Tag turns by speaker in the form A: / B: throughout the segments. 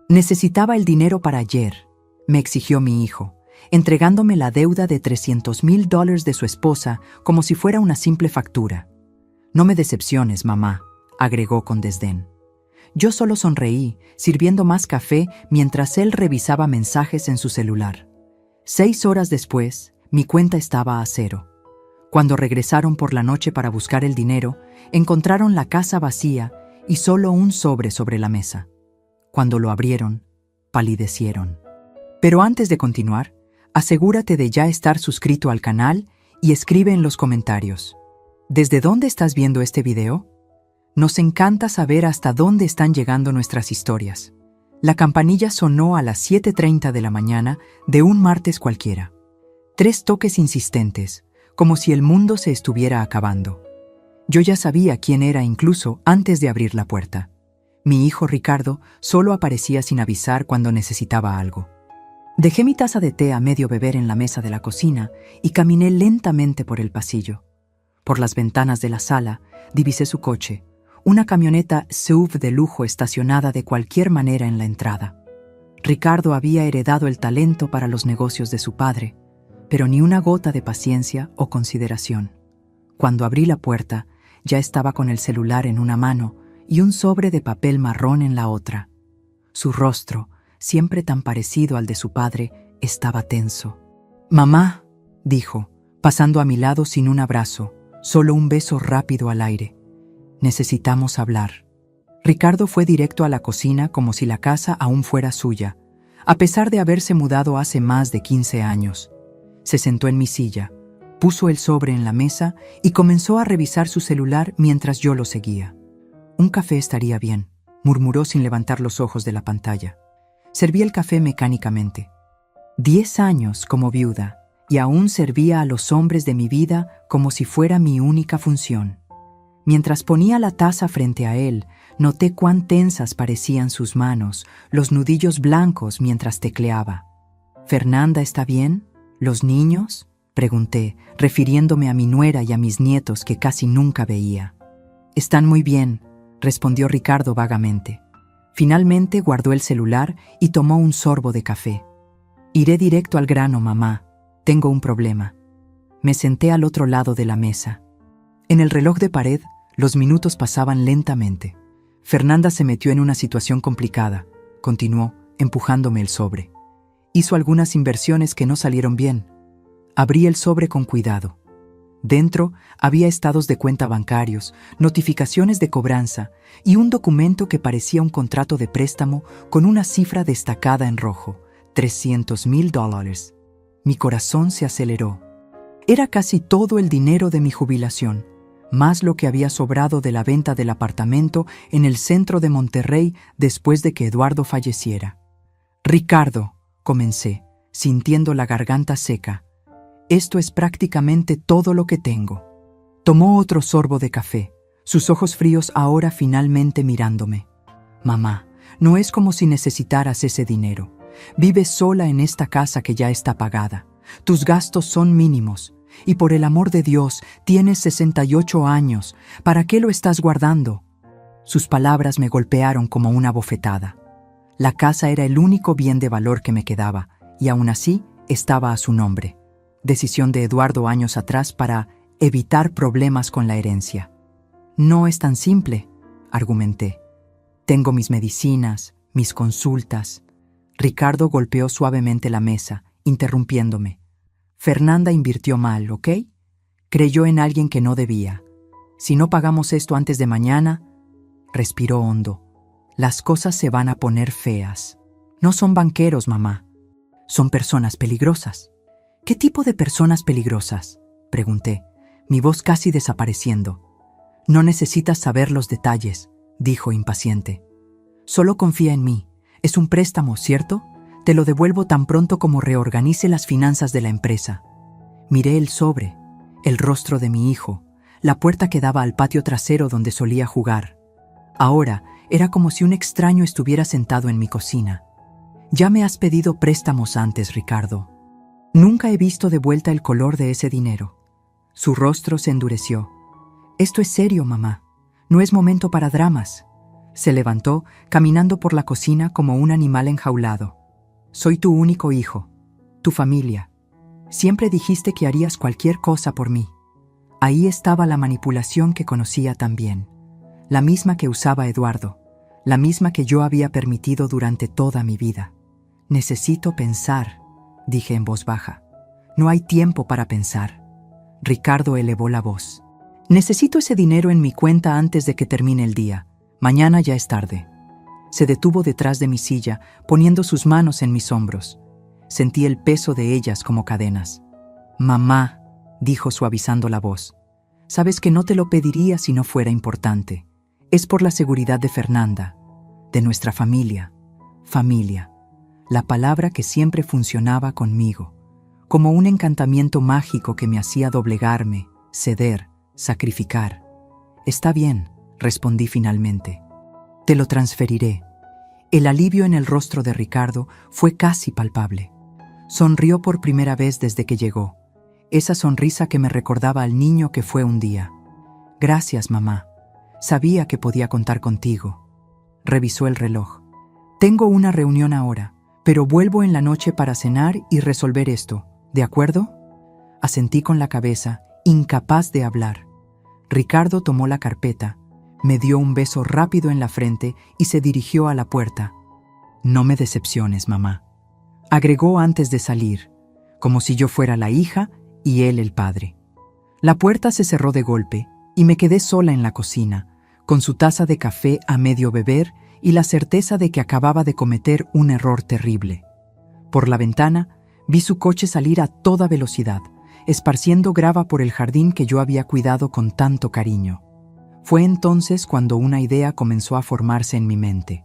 A: Necesitaba el dinero para ayer, me exigió mi hijo, entregándome la deuda de $300,000 de su esposa como si fuera una simple factura. No me decepciones, mamá, agregó con desdén. Yo solo sonreí, sirviendo más café mientras él revisaba mensajes en su celular. 6 horas después, mi cuenta estaba a cero. Cuando regresaron por la noche para buscar el dinero, encontraron la casa vacía y solo un sobre la mesa. Cuando lo abrieron, palidecieron. Pero antes de continuar, asegúrate de ya estar suscrito al canal y escribe en los comentarios. ¿Desde dónde estás viendo este video? Nos encanta saber hasta dónde están llegando nuestras historias. La campanilla sonó a las 7:30 de la mañana de un martes cualquiera. 3 toques insistentes, como si el mundo se estuviera acabando. Yo ya sabía quién era incluso antes de abrir la puerta. Mi hijo Ricardo solo aparecía sin avisar cuando necesitaba algo. Dejé mi taza de té a medio beber en la mesa de la cocina y caminé lentamente por el pasillo. Por las ventanas de la sala divisé su coche, una camioneta SUV de lujo estacionada de cualquier manera en la entrada. Ricardo había heredado el talento para los negocios de su padre, pero ni una gota de paciencia o consideración. Cuando abrí la puerta, ya estaba con el celular en una mano y un sobre de papel marrón en la otra. Su rostro, siempre tan parecido al de su padre, estaba tenso. «Mamá», dijo, pasando a mi lado sin un abrazo, solo un beso rápido al aire. «Necesitamos hablar». Ricardo fue directo a la cocina como si la casa aún fuera suya, a pesar de haberse mudado hace más de 15 años. Se sentó en mi silla, puso el sobre en la mesa y comenzó a revisar su celular mientras yo lo seguía. «Un café estaría bien», murmuró sin levantar los ojos de la pantalla. Serví el café mecánicamente. 10 años como viuda, y aún servía a los hombres de mi vida como si fuera mi única función. Mientras ponía la taza frente a él, noté cuán tensas parecían sus manos, los nudillos blancos mientras tecleaba. «¿Fernanda está bien? ¿Los niños?», pregunté, refiriéndome a mi nuera y a mis nietos que casi nunca veía. «Están muy bien», respondió Ricardo vagamente. Finalmente guardó el celular y tomó un sorbo de café. «Iré directo al grano, mamá. Tengo un problema». Me senté al otro lado de la mesa. En el reloj de pared, los minutos pasaban lentamente. «Fernanda se metió en una situación complicada», continuó, empujándome el sobre. «Hizo algunas inversiones que no salieron bien». Abrí el sobre con cuidado. Dentro había estados de cuenta bancarios, notificaciones de cobranza y un documento que parecía un contrato de préstamo con una cifra destacada en rojo, $300,000. Mi corazón se aceleró. Era casi todo el dinero de mi jubilación, más lo que había sobrado de la venta del apartamento en el centro de Monterrey después de que Eduardo falleciera. «Ricardo», comencé, sintiendo la garganta seca, «esto es prácticamente todo lo que tengo». Tomó otro sorbo de café, sus ojos fríos ahora finalmente mirándome. «Mamá, no es como si necesitaras ese dinero. Vives sola en esta casa que ya está pagada. Tus gastos son mínimos. Y por el amor de Dios, tienes 68 años. ¿Para qué lo estás guardando?». Sus palabras me golpearon como una bofetada. La casa era el único bien de valor que me quedaba, y aún así estaba a su nombre. Decisión de Eduardo años atrás para evitar problemas con la herencia. «No es tan simple», argumenté. «Tengo mis medicinas, mis consultas». Ricardo golpeó suavemente la mesa, interrumpiéndome. «Fernanda invirtió mal, ¿ok? Creyó en alguien que no debía. Si no pagamos esto antes de mañana», respiró hondo, «las cosas se van a poner feas. No son banqueros, mamá. Son personas peligrosas». «¿Qué tipo de personas peligrosas?», pregunté, mi voz casi desapareciendo. «No necesitas saber los detalles», dijo impaciente. «Solo confía en mí. Es un préstamo, ¿cierto? Te lo devuelvo tan pronto como reorganice las finanzas de la empresa». Miré el sobre, el rostro de mi hijo, la puerta que daba al patio trasero donde solía jugar. Ahora era como si un extraño estuviera sentado en mi cocina. «Ya me has pedido préstamos antes, Ricardo. Nunca he visto de vuelta el color de ese dinero». Su rostro se endureció. «Esto es serio, mamá. No es momento para dramas. Se levantó, caminando por la cocina como un animal enjaulado. Soy tu único hijo, tu familia. Siempre dijiste que harías cualquier cosa por mí. Ahí estaba la manipulación que conocía tan bien, la misma que usaba Eduardo, la misma que yo había permitido durante toda mi vida. Necesito pensar, dije en voz baja. No hay tiempo para pensar. Ricardo elevó la voz. Necesito ese dinero en mi cuenta antes de que termine el día. Mañana ya es tarde. Se detuvo detrás de mi silla, poniendo sus manos en mis hombros. Sentí el peso de ellas como cadenas. Mamá, dijo suavizando la voz, sabes que no te lo pediría si no fuera importante. Es por la seguridad de Fernanda, de nuestra familia. Familia, la palabra que siempre funcionaba conmigo, como un encantamiento mágico que me hacía doblegarme, ceder, sacrificar. Está bien, respondí finalmente. Te lo transferiré. El alivio en el rostro de Ricardo fue casi palpable. Sonrió por primera vez desde que llegó. Esa sonrisa que me recordaba al niño que fue un día. Gracias, mamá. Sabía que podía contar contigo. Revisó el reloj. Tengo una reunión ahora, pero vuelvo en la noche para cenar y resolver esto. ¿De acuerdo? Asentí con la cabeza, incapaz de hablar. Ricardo tomó la carpeta, me dio un beso rápido en la frente y se dirigió a la puerta. No me decepciones, mamá. Agregó antes de salir, como si yo fuera la hija y él el padre. La puerta se cerró de golpe y me quedé sola en la cocina, con su taza de café a medio beber y la certeza de que acababa de cometer un error terrible. Por la ventana, vi su coche salir a toda velocidad, esparciendo grava por el jardín que yo había cuidado con tanto cariño. Fue entonces cuando una idea comenzó a formarse en mi mente.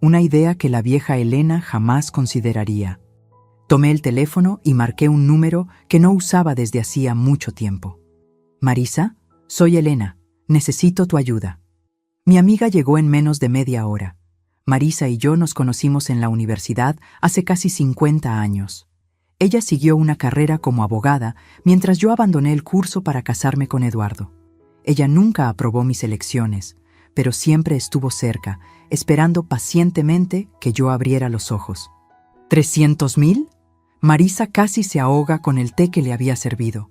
A: Una idea que la vieja Elena jamás consideraría. Tomé el teléfono y marqué un número que no usaba desde hacía mucho tiempo. Marisa, soy Elena. Necesito tu ayuda. Mi amiga llegó en menos de media hora. Marisa y yo nos conocimos en la universidad hace casi 50 años. Ella siguió una carrera como abogada, mientras yo abandoné el curso para casarme con Eduardo. Ella nunca aprobó mis elecciones, pero siempre estuvo cerca, esperando pacientemente que yo abriera los ojos. ¿300,000? Marisa casi se ahoga con el té que le había servido.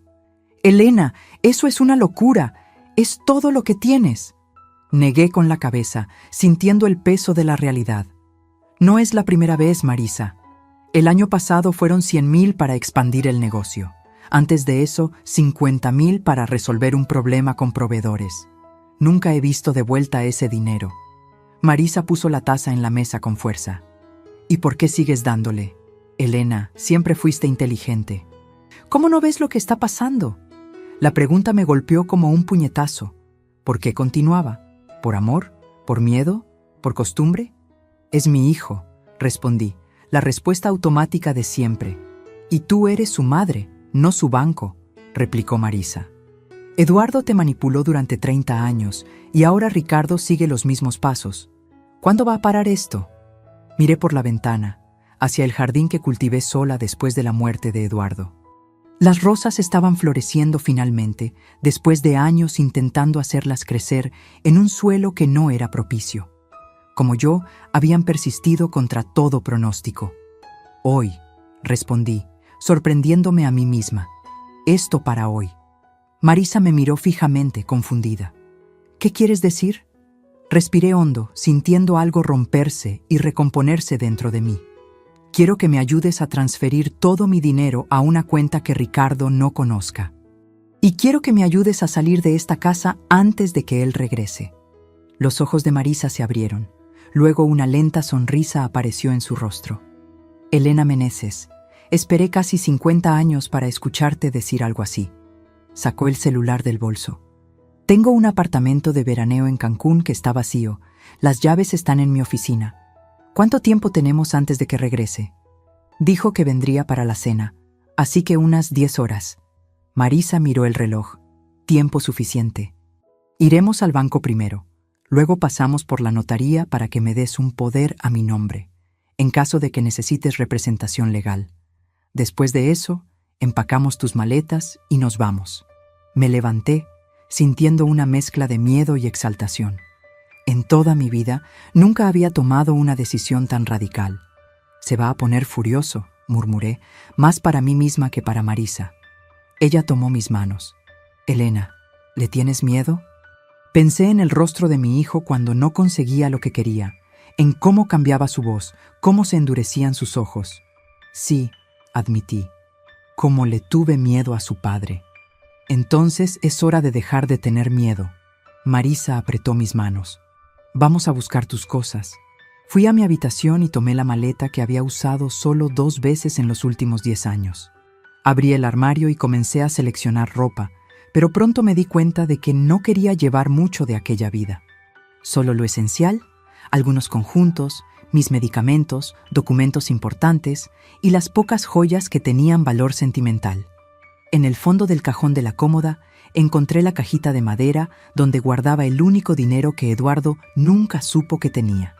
A: Elena, eso es una locura. Es todo lo que tienes. Negué con la cabeza, sintiendo el peso de la realidad. No es la primera vez, Marisa. El año pasado fueron 100,000 para expandir el negocio. Antes de eso, 50,000 para resolver un problema con proveedores. Nunca he visto de vuelta ese dinero. Marisa puso la taza en la mesa con fuerza. ¿Y por qué sigues dándole? Elena, siempre fuiste inteligente. ¿Cómo no ves lo que está pasando? La pregunta me golpeó como un puñetazo. ¿Por qué continuaba? ¿Por amor? ¿Por miedo? ¿Por costumbre? Es mi hijo, respondí, la respuesta automática de siempre. Y tú eres su madre, no su banco, replicó Marisa. Eduardo te manipuló durante 30 años y ahora Ricardo sigue los mismos pasos. ¿Cuándo va a parar esto? Miré por la ventana, hacia el jardín que cultivé sola después de la muerte de Eduardo. Las rosas estaban floreciendo finalmente, después de años intentando hacerlas crecer en un suelo que no era propicio. Como yo, habían persistido contra todo pronóstico. Hoy, respondí, sorprendiéndome a mí misma. Esto para hoy. Marisa me miró fijamente, confundida. ¿Qué quieres decir? Respiré hondo, sintiendo algo romperse y recomponerse dentro de mí. Quiero que me ayudes a transferir todo mi dinero a una cuenta que Ricardo no conozca. Y quiero que me ayudes a salir de esta casa antes de que él regrese. Los ojos de Marisa se abrieron. Luego una lenta sonrisa apareció en su rostro. Elena Meneses, esperé casi 50 años para escucharte decir algo así. Sacó el celular del bolso. Tengo un apartamento de veraneo en Cancún que está vacío. Las llaves están en mi oficina. ¿Cuánto tiempo tenemos antes de que regrese? Dijo que vendría para la cena, así que unas 10 horas. Marisa miró el reloj. Tiempo suficiente. Iremos al banco primero. Luego pasamos por la notaría para que me des un poder a mi nombre, en caso de que necesites representación legal. Después de eso, empacamos tus maletas y nos vamos. Me levanté, sintiendo una mezcla de miedo y exaltación. En toda mi vida nunca había tomado una decisión tan radical. Se va a poner furioso, murmuré, más para mí misma que para Marisa. Ella tomó mis manos. Elena, ¿le tienes miedo? Pensé en el rostro de mi hijo cuando no conseguía lo que quería, en cómo cambiaba su voz, cómo se endurecían sus ojos. Sí, admití, como le tuve miedo a su padre. Entonces es hora de dejar de tener miedo. Marisa apretó mis manos. Vamos a buscar tus cosas. Fui a mi habitación y tomé la maleta que había usado solo 2 veces en los últimos 10 años. Abrí el armario y comencé a seleccionar ropa, pero pronto me di cuenta de que no quería llevar mucho de aquella vida. Solo lo esencial, algunos conjuntos, mis medicamentos, documentos importantes y las pocas joyas que tenían valor sentimental. En el fondo del cajón de la cómoda encontré la cajita de madera donde guardaba el único dinero que Eduardo nunca supo que tenía.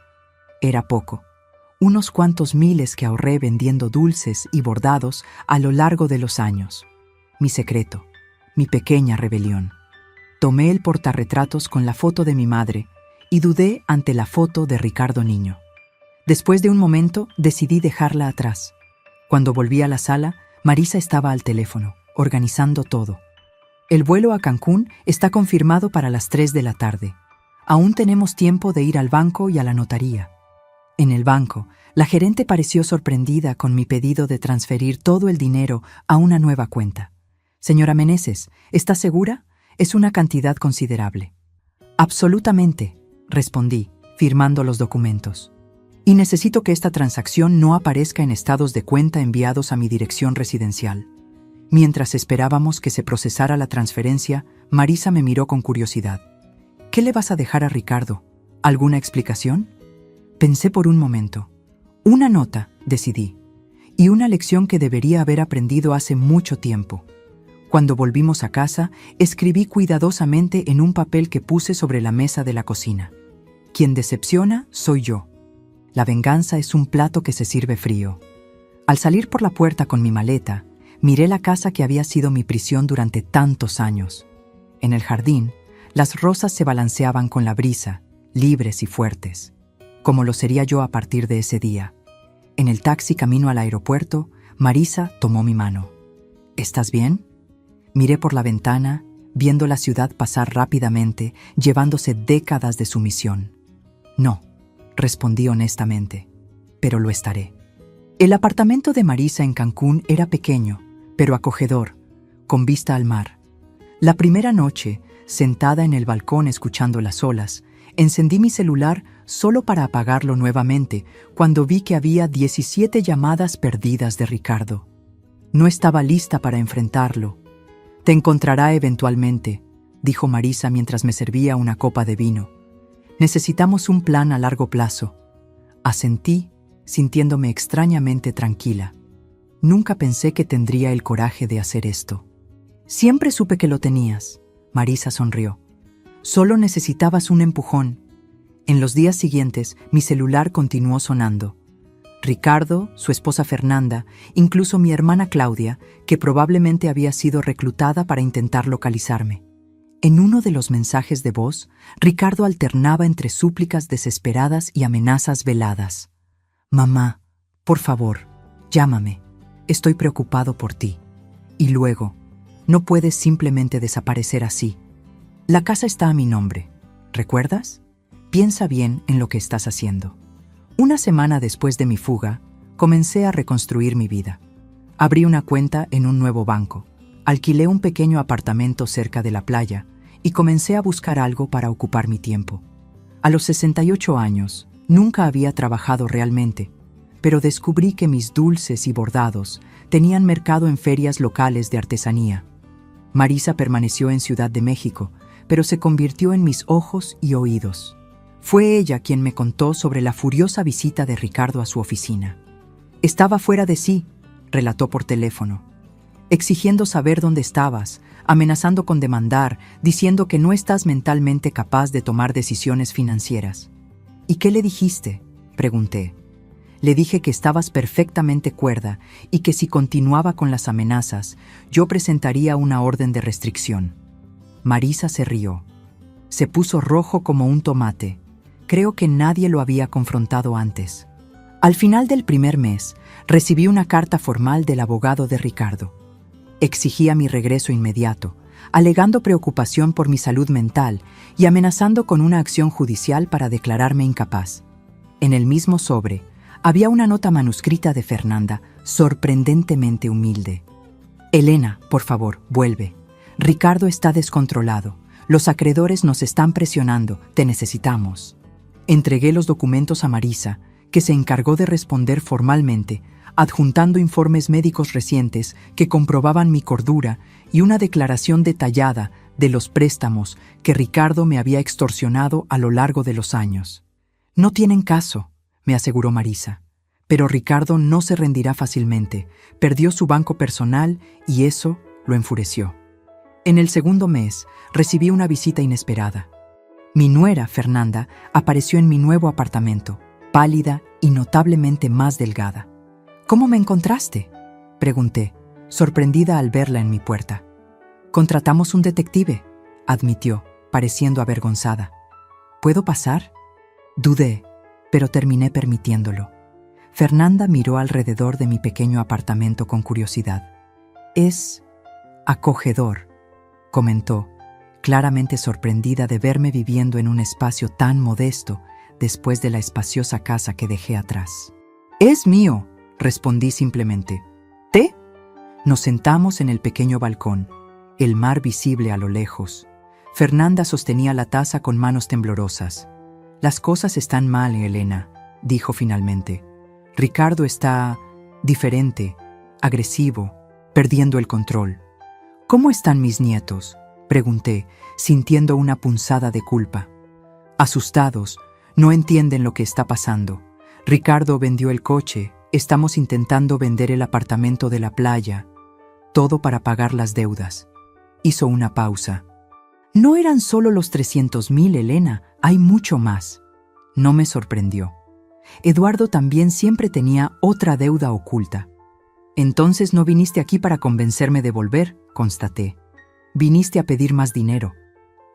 A: Era poco, unos cuantos miles que ahorré vendiendo dulces y bordados a lo largo de los años. Mi secreto, mi pequeña rebelión. Tomé el portarretratos con la foto de mi madre y dudé ante la foto de Ricardo niño. Después de un momento decidí dejarla atrás. Cuando volví a la sala, Marisa estaba al teléfono, organizando todo. El vuelo a Cancún está confirmado para las 3 de la tarde. Aún tenemos tiempo de ir al banco y a la notaría. En el banco, la gerente pareció sorprendida con mi pedido de transferir todo el dinero a una nueva cuenta. Señora Meneses, ¿está segura? Es una cantidad considerable. Absolutamente, respondí, firmando los documentos. Y necesito que esta transacción no aparezca en estados de cuenta enviados a mi dirección residencial. Mientras esperábamos que se procesara la transferencia, Marisa me miró con curiosidad. ¿Qué le vas a dejar a Ricardo? ¿Alguna explicación? Pensé por un momento. Una nota, decidí, y una lección que debería haber aprendido hace mucho tiempo. Cuando volvimos a casa, escribí cuidadosamente en un papel que puse sobre la mesa de la cocina. Quien decepciona soy yo. La venganza es un plato que se sirve frío. Al salir por la puerta con mi maleta, miré la casa que había sido mi prisión durante tantos años. En el jardín, las rosas se balanceaban con la brisa, libres y fuertes, como lo sería yo a partir de ese día. En el taxi camino al aeropuerto, Marisa tomó mi mano. ¿Estás bien? Miré por la ventana, viendo la ciudad pasar rápidamente, llevándose décadas de sumisión. No, respondí honestamente, pero lo estaré. El apartamento de Marisa en Cancún era pequeño, pero acogedor, con vista al mar. La primera noche, sentada en el balcón escuchando las olas, encendí mi celular solo para apagarlo nuevamente cuando vi que había 17 llamadas perdidas de Ricardo. No estaba lista para enfrentarlo. Te encontrará eventualmente, dijo Marisa mientras me servía una copa de vino. Necesitamos un plan a largo plazo. Asentí, sintiéndome extrañamente tranquila. Nunca pensé que tendría el coraje de hacer esto. Siempre supe que lo tenías, Marisa sonrió. Solo necesitabas un empujón. En los días siguientes, mi celular continuó sonando. Ricardo, su esposa Fernanda, incluso mi hermana Claudia, que probablemente había sido reclutada para intentar localizarme. En uno de los mensajes de voz, Ricardo alternaba entre súplicas desesperadas y amenazas veladas. Mamá, por favor, llámame. Estoy preocupado por ti. Y luego, no puedes simplemente desaparecer así. La casa está a mi nombre. ¿Recuerdas? Piensa bien en lo que estás haciendo. Una semana después de mi fuga, comencé a reconstruir mi vida. Abrí una cuenta en un nuevo banco, alquilé un pequeño apartamento cerca de la playa y comencé a buscar algo para ocupar mi tiempo. A los 68 años, nunca había trabajado realmente, pero descubrí que mis dulces y bordados tenían mercado en ferias locales de artesanía. Marisa permaneció en Ciudad de México, pero se convirtió en mis ojos y oídos. Fue ella quien me contó sobre la furiosa visita de Ricardo a su oficina. Estaba fuera de sí, relató por teléfono, exigiendo saber dónde estabas, amenazando con demandar, diciendo que no estás mentalmente capaz de tomar decisiones financieras. ¿Y qué le dijiste?, pregunté. Le dije que estabas perfectamente cuerda y que si continuaba con las amenazas, yo presentaría una orden de restricción. Marisa se rió. Se puso rojo como un tomate. Creo que nadie lo había confrontado antes. Al final del primer mes, recibí una carta formal del abogado de Ricardo. Exigía mi regreso inmediato, alegando preocupación por mi salud mental y amenazando con una acción judicial para declararme incapaz. En el mismo sobre, había una nota manuscrita de Fernanda, sorprendentemente humilde. Elena, por favor, vuelve. Ricardo está descontrolado. Los acreedores nos están presionando. Te necesitamos. Entregué los documentos a Marisa, que se encargó de responder formalmente, adjuntando informes médicos recientes que comprobaban mi cordura y una declaración detallada de los préstamos que Ricardo me había extorsionado a lo largo de los años. No tienen caso, me aseguró Marisa, pero Ricardo no se rendirá fácilmente. Perdió su banco personal y eso lo enfureció. En el segundo mes, recibí una visita inesperada. Mi nuera, Fernanda, apareció en mi nuevo apartamento, pálida y notablemente más delgada. ¿Cómo me encontraste?, pregunté, sorprendida al verla en mi puerta. Contratamos un detective, admitió, pareciendo avergonzada. ¿Puedo pasar? Dudé, pero terminé permitiéndolo. Fernanda miró alrededor de mi pequeño apartamento con curiosidad. Es acogedor, comentó, claramente sorprendida de verme viviendo en un espacio tan modesto después de la espaciosa casa que dejé atrás. Es mío, respondí simplemente. ¿Té? Nos sentamos en el pequeño balcón, el mar visible a lo lejos. Fernanda sostenía la taza con manos temblorosas. Las cosas están mal, Elena, dijo finalmente. Ricardo está diferente, agresivo, perdiendo el control. ¿Cómo están mis nietos?, pregunté, sintiendo una punzada de culpa. Asustados, no entienden lo que está pasando. Ricardo vendió el coche, estamos intentando vender el apartamento de la playa, todo para pagar las deudas. Hizo una pausa. No eran solo los 300,000, Elena, hay mucho más. No me sorprendió. Eduardo también siempre tenía otra deuda oculta. Entonces no viniste aquí para convencerme de volver, constaté. Viniste a pedir más dinero.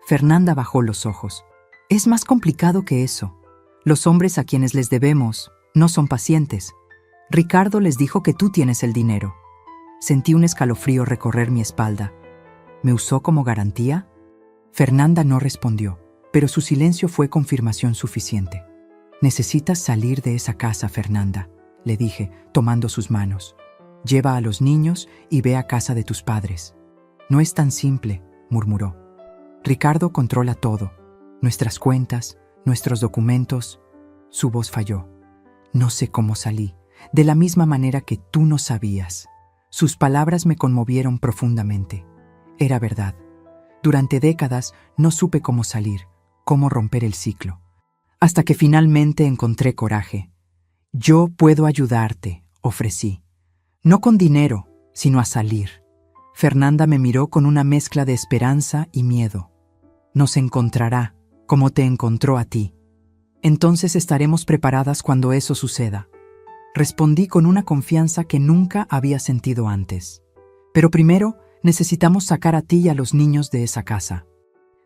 A: Fernanda bajó los ojos. Es más complicado que eso. Los hombres a quienes les debemos no son pacientes. Ricardo les dijo que tú tienes el dinero. Sentí un escalofrío recorrer mi espalda. ¿Me usó como garantía? Fernanda no respondió, pero su silencio fue confirmación suficiente. Necesitas salir de esa casa, Fernanda, le dije, tomando sus manos. Lleva a los niños y ve a casa de tus padres. No es tan simple, murmuró. Ricardo controla todo, nuestras cuentas, nuestros documentos. Su voz falló. No sé cómo salí, de la misma manera que tú no sabías. Sus palabras me conmovieron profundamente. Era verdad. Durante décadas no supe cómo salir, cómo romper el ciclo. Hasta que finalmente encontré coraje. Yo puedo ayudarte, ofrecí. No con dinero, sino a salir. Fernanda me miró con una mezcla de esperanza y miedo. Nos encontrará, como te encontró a ti. Entonces estaremos preparadas cuando eso suceda. Respondí con una confianza que nunca había sentido antes. Pero primero necesitamos sacar a ti y a los niños de esa casa.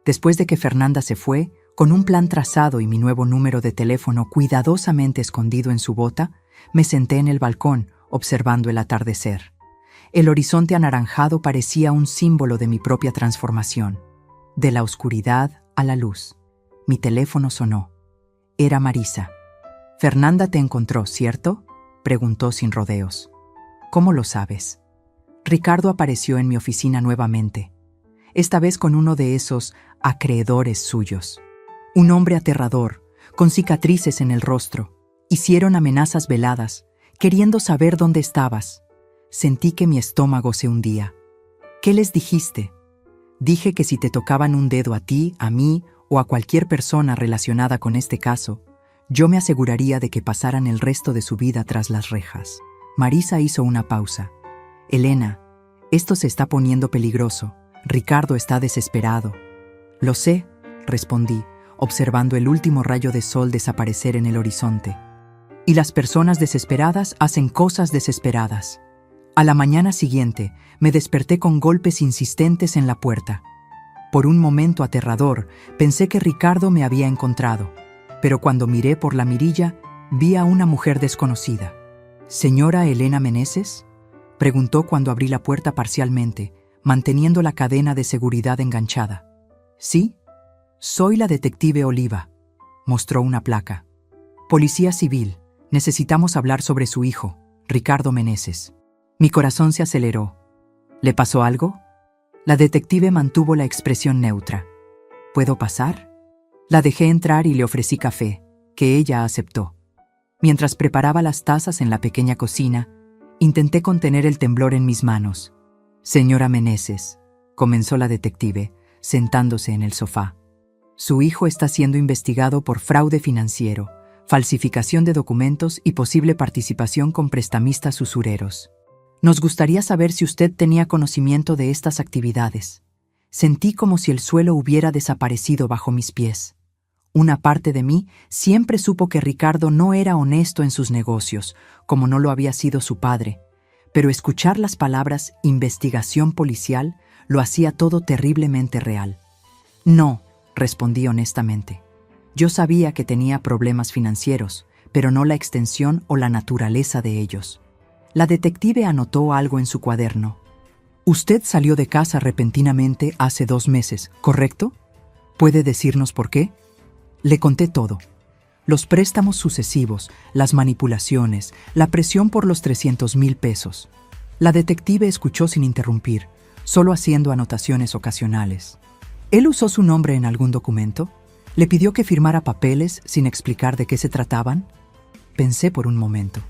A: Después de que Fernanda se fue, con un plan trazado y mi nuevo número de teléfono cuidadosamente escondido en su bota, me senté en el balcón, observando el atardecer. El horizonte anaranjado parecía un símbolo de mi propia transformación. De la oscuridad a la luz. Mi teléfono sonó. Era Marisa. «Fernanda te encontró, ¿cierto?», preguntó sin rodeos. «¿Cómo lo sabes?». Ricardo apareció en mi oficina nuevamente, esta vez con uno de esos acreedores suyos. Un hombre aterrador, con cicatrices en el rostro. Hicieron amenazas veladas, queriendo saber dónde estabas. Sentí que mi estómago se hundía. «¿Qué les dijiste?». Dije que si te tocaban un dedo a ti, a mí o a cualquier persona relacionada con este caso, yo me aseguraría de que pasaran el resto de su vida tras las rejas. Marisa hizo una pausa. «Elena, esto se está poniendo peligroso. Ricardo está desesperado». «Lo sé», respondí, observando el último rayo de sol desaparecer en el horizonte. «Y las personas desesperadas hacen cosas desesperadas». A la mañana siguiente, me desperté con golpes insistentes en la puerta. Por un momento aterrador, pensé que Ricardo me había encontrado, pero cuando miré por la mirilla, vi a una mujer desconocida. ¿Señora Elena Meneses?, preguntó cuando abrí la puerta parcialmente, manteniendo la cadena de seguridad enganchada. Sí, soy la detective Oliva, mostró una placa. Policía civil, necesitamos hablar sobre su hijo, Ricardo Meneses. Mi corazón se aceleró. ¿Le pasó algo? La detective mantuvo la expresión neutra. ¿Puedo pasar? La dejé entrar y le ofrecí café, que ella aceptó. Mientras preparaba las tazas en la pequeña cocina, intenté contener el temblor en mis manos. Señora Meneses, comenzó la detective, sentándose en el sofá. Su hijo está siendo investigado por fraude financiero, falsificación de documentos y posible participación con prestamistas usureros. Nos gustaría saber si usted tenía conocimiento de estas actividades. Sentí como si el suelo hubiera desaparecido bajo mis pies. Una parte de mí siempre supo que Ricardo no era honesto en sus negocios, como no lo había sido su padre, pero escuchar las palabras investigación policial lo hacía todo terriblemente real. No, respondí honestamente. Yo sabía que tenía problemas financieros, pero no la extensión o la naturaleza de ellos. La detective anotó algo en su cuaderno. Usted salió de casa repentinamente hace 2 meses, ¿correcto? ¿Puede decirnos por qué? Le conté todo. Los préstamos sucesivos, las manipulaciones, la presión por los 300,000 pesos. La detective escuchó sin interrumpir, solo haciendo anotaciones ocasionales. ¿Él usó su nombre en algún documento? ¿Le pidió que firmara papeles sin explicar de qué se trataban? Pensé por un momento.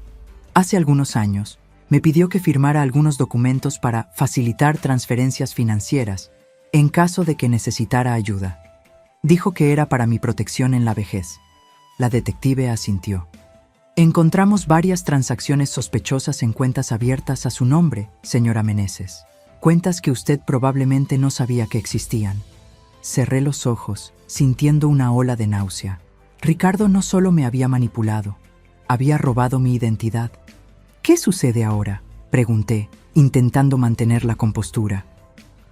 A: Hace algunos años, me pidió que firmara algunos documentos para facilitar transferencias financieras en caso de que necesitara ayuda. Dijo que era para mi protección en la vejez. La detective asintió. Encontramos varias transacciones sospechosas en cuentas abiertas a su nombre, señora Meneses. Cuentas que usted probablemente no sabía que existían. Cerré los ojos, sintiendo una ola de náusea. Ricardo no solo me había manipulado, había robado mi identidad. ¿Qué sucede ahora?, pregunté, intentando mantener la compostura.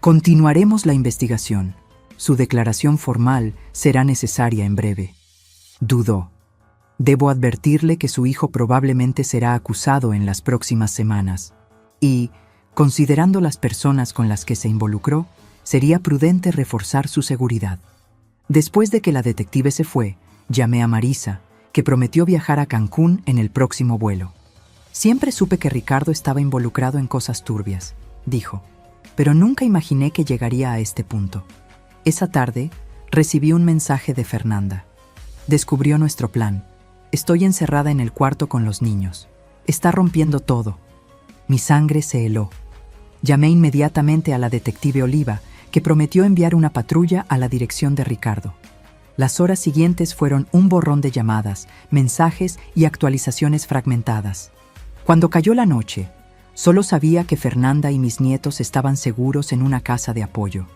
A: Continuaremos la investigación. Su declaración formal será necesaria en breve. Dudó. Debo advertirle que su hijo probablemente será acusado en las próximas semanas. Y, considerando las personas con las que se involucró, sería prudente reforzar su seguridad. Después de que la detective se fue, llamé a Marisa, que prometió viajar a Cancún en el próximo vuelo. Siempre supe que Ricardo estaba involucrado en cosas turbias, dijo, pero nunca imaginé que llegaría a este punto. Esa tarde, recibí un mensaje de Fernanda. Descubrió nuestro plan. Estoy encerrada en el cuarto con los niños. Está rompiendo todo. Mi sangre se heló. Llamé inmediatamente a la detective Oliva, que prometió enviar una patrulla a la dirección de Ricardo. Las horas siguientes fueron un borrón de llamadas, mensajes y actualizaciones fragmentadas. Cuando cayó la noche, solo sabía que Fernanda y mis nietos estaban seguros en una casa de apoyo,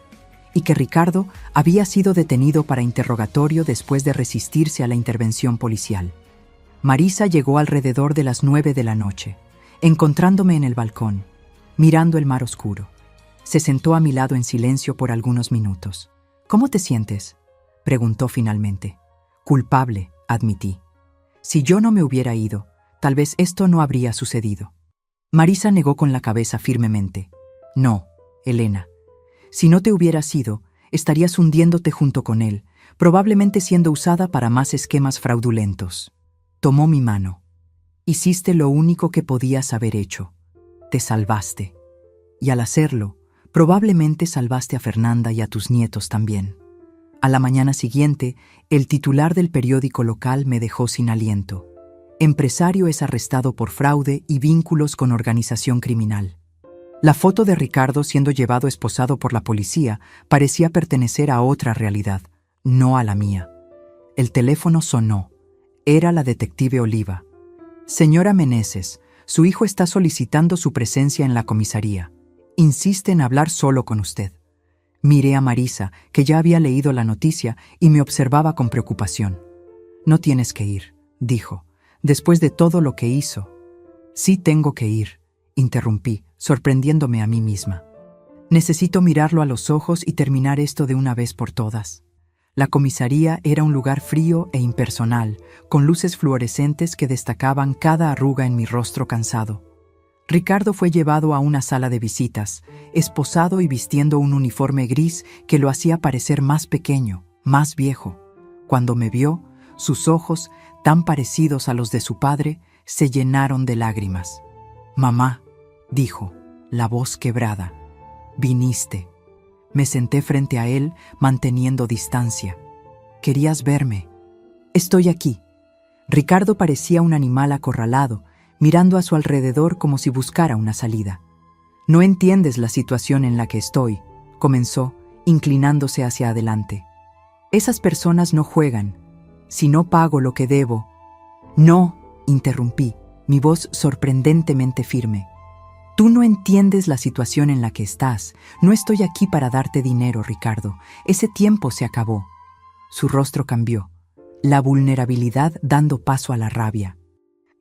A: y que Ricardo había sido detenido para interrogatorio después de resistirse a la intervención policial. Marisa llegó alrededor de las 9 de la noche, encontrándome en el balcón, mirando el mar oscuro. Se sentó a mi lado en silencio por algunos minutos. ¿Cómo te sientes?, preguntó finalmente. Culpable, admití. Si yo no me hubiera ido, tal vez esto no habría sucedido. Marisa negó con la cabeza firmemente. No, Elena. Si no te hubieras ido, estarías hundiéndote junto con él, probablemente siendo usada para más esquemas fraudulentos. Tomó mi mano. Hiciste lo único que podías haber hecho. Te salvaste. Y al hacerlo, probablemente salvaste a Fernanda y a tus nietos también. A la mañana siguiente, el titular del periódico local me dejó sin aliento. Empresario es arrestado por fraude y vínculos con organización criminal. La foto de Ricardo siendo llevado esposado por la policía parecía pertenecer a otra realidad, no a la mía. El teléfono sonó. Era la detective Oliva. Señora Meneses, su hijo está solicitando su presencia en la comisaría. Insiste en hablar solo con usted. Miré a Marisa, que ya había leído la noticia y me observaba con preocupación. No tienes que ir, dijo, después de todo lo que hizo. Sí tengo que ir, interrumpí, sorprendiéndome a mí misma. Necesito mirarlo a los ojos y terminar esto de una vez por todas. La comisaría era un lugar frío e impersonal, con luces fluorescentes que destacaban cada arruga en mi rostro cansado. Ricardo fue llevado a una sala de visitas, esposado y vistiendo un uniforme gris que lo hacía parecer más pequeño, más viejo. Cuando me vio, sus ojos, tan parecidos a los de su padre, se llenaron de lágrimas. «Mamá», dijo, la voz quebrada, «viniste». Me senté frente a él, manteniendo distancia. «Querías verme». «Estoy aquí». Ricardo parecía un animal acorralado, mirando a su alrededor como si buscara una salida. «No entiendes la situación en la que estoy», comenzó, inclinándose hacia adelante. «Esas personas no juegan. Si no pago lo que debo». «No», interrumpí, mi voz sorprendentemente firme. «Tú no entiendes la situación en la que estás. No estoy aquí para darte dinero, Ricardo. Ese tiempo se acabó». Su rostro cambió, la vulnerabilidad dando paso a la rabia.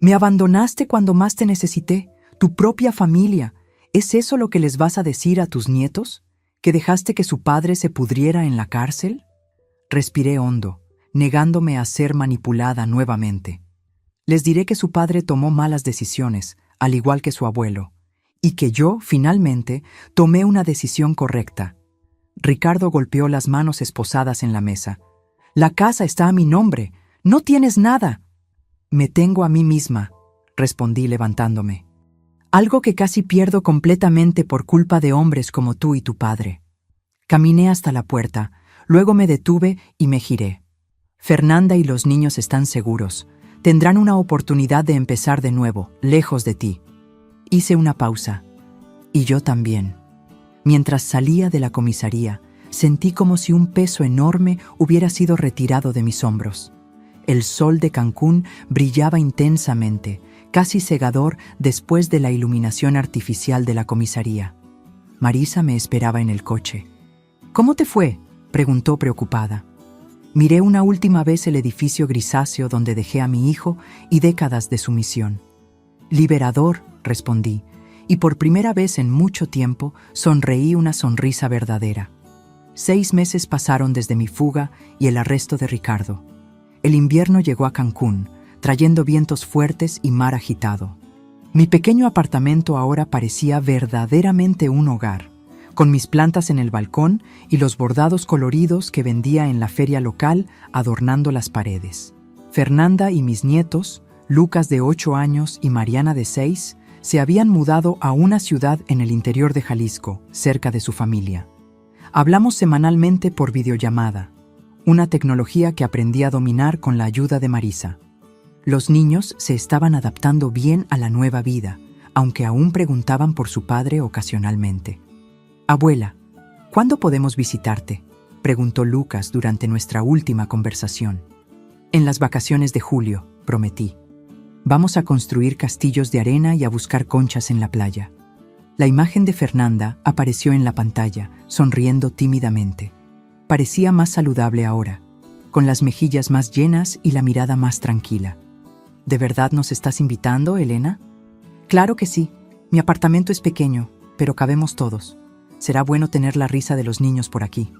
A: «Me abandonaste cuando más te necesité, tu propia familia. ¿Es eso lo que les vas a decir a tus nietos? ¿Que dejaste que su padre se pudriera en la cárcel?» Respiré hondo, negándome a ser manipulada nuevamente. «Les diré que su padre tomó malas decisiones, al igual que su abuelo, y que yo, finalmente, tomé una decisión correcta». Ricardo golpeó las manos esposadas en la mesa. «La casa está a mi nombre. No tienes nada». «Me tengo a mí misma», respondí levantándome. «Algo que casi pierdo completamente por culpa de hombres como tú y tu padre». Caminé hasta la puerta, luego me detuve y me giré. «Fernanda y los niños están seguros. Tendrán una oportunidad de empezar de nuevo, lejos de ti». Hice una pausa. «Y yo también». Mientras salía de la comisaría, sentí como si un peso enorme hubiera sido retirado de mis hombros. El sol de Cancún brillaba intensamente, casi cegador después de la iluminación artificial de la comisaría. Marisa me esperaba en el coche. «¿Cómo te fue?», preguntó preocupada. Miré una última vez el edificio grisáceo donde dejé a mi hijo y décadas de sumisión. «Liberador», respondí, y por primera vez en mucho tiempo sonreí una sonrisa verdadera. 6 meses pasaron desde mi fuga y el arresto de Ricardo. El invierno llegó a Cancún, trayendo vientos fuertes y mar agitado. Mi pequeño apartamento ahora parecía verdaderamente un hogar, con mis plantas en el balcón y los bordados coloridos que vendía en la feria local adornando las paredes. Fernanda y mis nietos, Lucas de 8 años y Mariana de 6, se habían mudado a una ciudad en el interior de Jalisco, cerca de su familia. Hablamos semanalmente por videollamada, una tecnología que aprendí a dominar con la ayuda de Marisa. Los niños se estaban adaptando bien a la nueva vida, aunque aún preguntaban por su padre ocasionalmente. «Abuela, ¿cuándo podemos visitarte?», preguntó Lucas durante nuestra última conversación. «En las vacaciones de julio», prometí. «Vamos a construir castillos de arena y a buscar conchas en la playa». La imagen de Fernanda apareció en la pantalla, sonriendo tímidamente. Parecía más saludable ahora, con las mejillas más llenas y la mirada más tranquila. «¿De verdad nos estás invitando, Elena?» «Claro que sí. Mi apartamento es pequeño, pero cabemos todos. Será bueno tener la risa de los niños por aquí».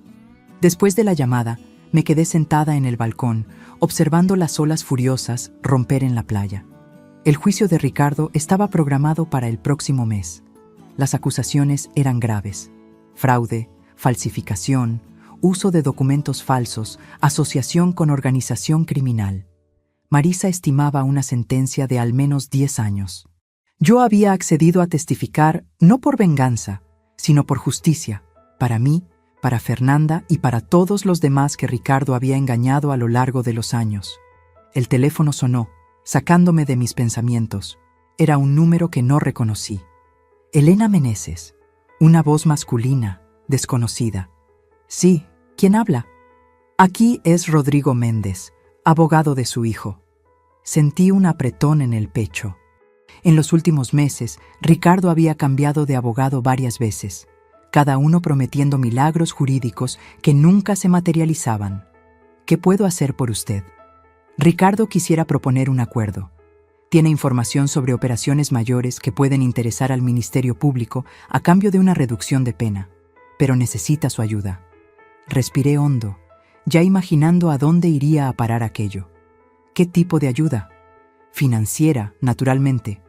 A: Después de la llamada, me quedé sentada en el balcón, observando las olas furiosas romper en la playa. El juicio de Ricardo estaba programado para el próximo mes. Las acusaciones eran graves: fraude, falsificación, uso de documentos falsos, asociación con organización criminal. Marisa estimaba una sentencia de al menos 10 años. Yo había accedido a testificar no por venganza, sino por justicia, para mí, para Fernanda y para todos los demás que Ricardo había engañado a lo largo de los años. El teléfono sonó, sacándome de mis pensamientos. Era un número que no reconocí. Elena Meneses, una voz masculina, desconocida. «Sí, ¿quién habla?» «Aquí es Rodrigo Méndez, abogado de su hijo». Sentí un apretón en el pecho. En los últimos meses, Ricardo había cambiado de abogado varias veces, cada uno prometiendo milagros jurídicos que nunca se materializaban. «¿Qué puedo hacer por usted?» Ricardo quisiera proponer un acuerdo. Tiene información sobre operaciones mayores que pueden interesar al Ministerio Público a cambio de una reducción de pena, pero necesita su ayuda. Respiré hondo, ya imaginando a dónde iría a parar aquello. ¿Qué tipo de ayuda? Financiera, naturalmente.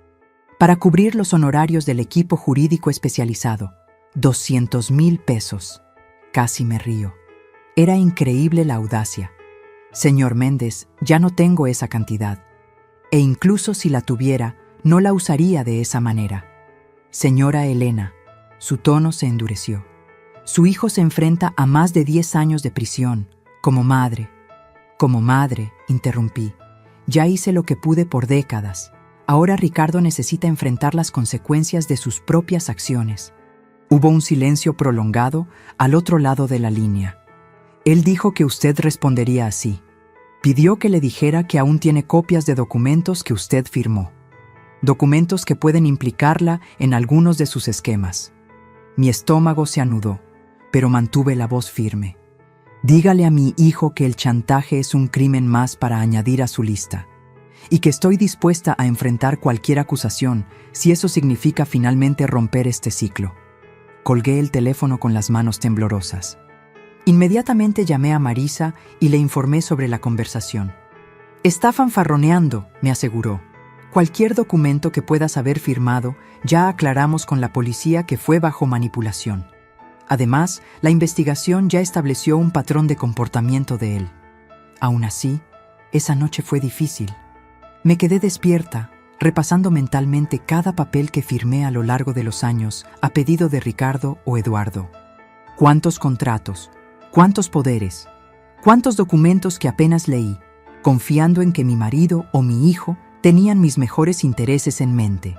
A: Para cubrir los honorarios del equipo jurídico especializado. 200,000 pesos. Casi me río. Era increíble la audacia. Señor Méndez, ya no tengo esa cantidad. E incluso si la tuviera, no la usaría de esa manera. Señora Elena, su tono se endureció. Su hijo se enfrenta a más de 10 años de prisión. Como madre, interrumpí. Ya hice lo que pude por décadas. Ahora Ricardo necesita enfrentar las consecuencias de sus propias acciones. Hubo un silencio prolongado al otro lado de la línea. Él dijo que usted respondería así. Pidió que le dijera que aún tiene copias de documentos que usted firmó. Documentos que pueden implicarla en algunos de sus esquemas. Mi estómago se anudó, pero mantuve la voz firme. Dígale a mi hijo que el chantaje es un crimen más para añadir a su lista, y que estoy dispuesta a enfrentar cualquier acusación si eso significa finalmente romper este ciclo. Colgué el teléfono con las manos temblorosas. Inmediatamente llamé a Marisa y le informé sobre la conversación. Está fanfarroneando, me aseguró. Cualquier documento que puedas haber firmado, ya aclaramos con la policía que fue bajo manipulación. Además, la investigación ya estableció un patrón de comportamiento de él. Aún así, esa noche fue difícil. Me quedé despierta, repasando mentalmente cada papel que firmé a lo largo de los años a pedido de Ricardo o Eduardo. ¿Cuántos contratos? ¿Cuántos poderes? ¿Cuántos documentos que apenas leí, confiando en que mi marido o mi hijo tenían mis mejores intereses en mente?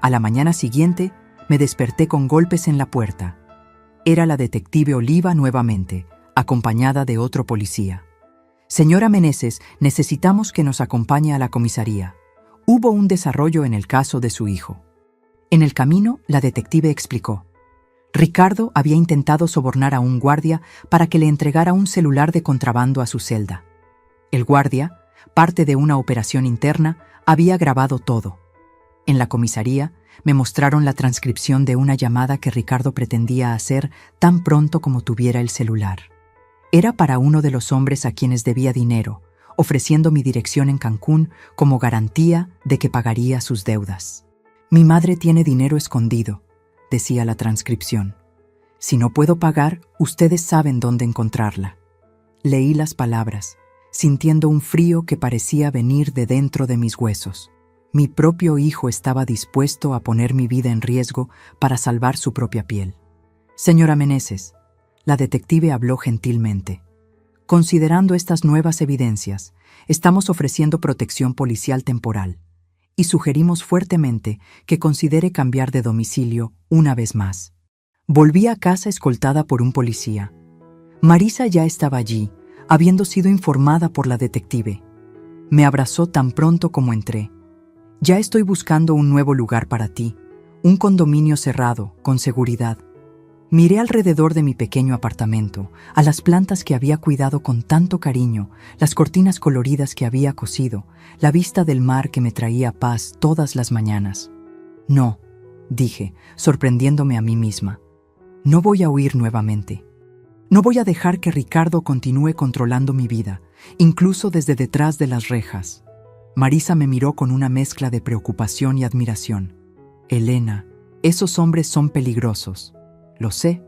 A: A la mañana siguiente, me desperté con golpes en la puerta. Era la detective Oliva nuevamente, acompañada de otro policía. Señora Meneses, necesitamos que nos acompañe a la comisaría. Hubo un desarrollo en el caso de su hijo. En el camino, la detective explicó. Ricardo había intentado sobornar a un guardia para que le entregara un celular de contrabando a su celda. El guardia, parte de una operación interna, había grabado todo. En la comisaría, me mostraron la transcripción de una llamada que Ricardo pretendía hacer tan pronto como tuviera el celular. Era para uno de los hombres a quienes debía dinero, ofreciendo mi dirección en Cancún como garantía de que pagaría sus deudas. Mi madre tiene dinero escondido, decía la transcripción. Si no puedo pagar, ustedes saben dónde encontrarla. Leí las palabras, sintiendo un frío que parecía venir de dentro de mis huesos. Mi propio hijo estaba dispuesto a poner mi vida en riesgo para salvar su propia piel. Señora Meneses, la detective habló gentilmente. Considerando estas nuevas evidencias, estamos ofreciendo protección policial temporal y sugerimos fuertemente que considere cambiar de domicilio una vez más. Volví a casa escoltada por un policía. Marisa ya estaba allí, habiendo sido informada por la detective. Me abrazó tan pronto como entré. Ya estoy buscando un nuevo lugar para ti, un condominio cerrado, con seguridad. Miré alrededor de mi pequeño apartamento, a las plantas que había cuidado con tanto cariño, las cortinas coloridas que había cosido, la vista del mar que me traía paz todas las mañanas. No, dije, sorprendiéndome a mí misma. No voy a huir nuevamente. No voy a dejar que Ricardo continúe controlando mi vida, incluso desde detrás de las rejas. Marisa me miró con una mezcla de preocupación y admiración. Elena, esos hombres son peligrosos. Lo sé,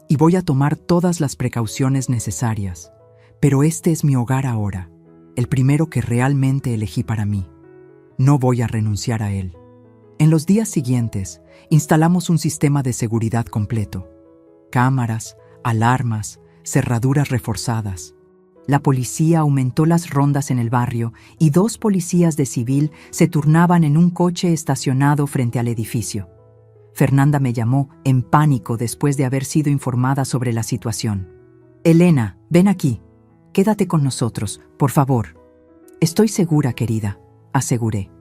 A: y voy a tomar todas las precauciones necesarias, pero este es mi hogar ahora, el primero que realmente elegí para mí. No voy a renunciar a él. En los días siguientes, instalamos un sistema de seguridad completo. Cámaras, alarmas, cerraduras reforzadas. La policía aumentó las rondas en el barrio y 2 policías de civil se turnaban en un coche estacionado frente al edificio. Fernanda me llamó en pánico después de haber sido informada sobre la situación. Elena, ven aquí. Quédate con nosotros, por favor. Estoy segura, querida, aseguré.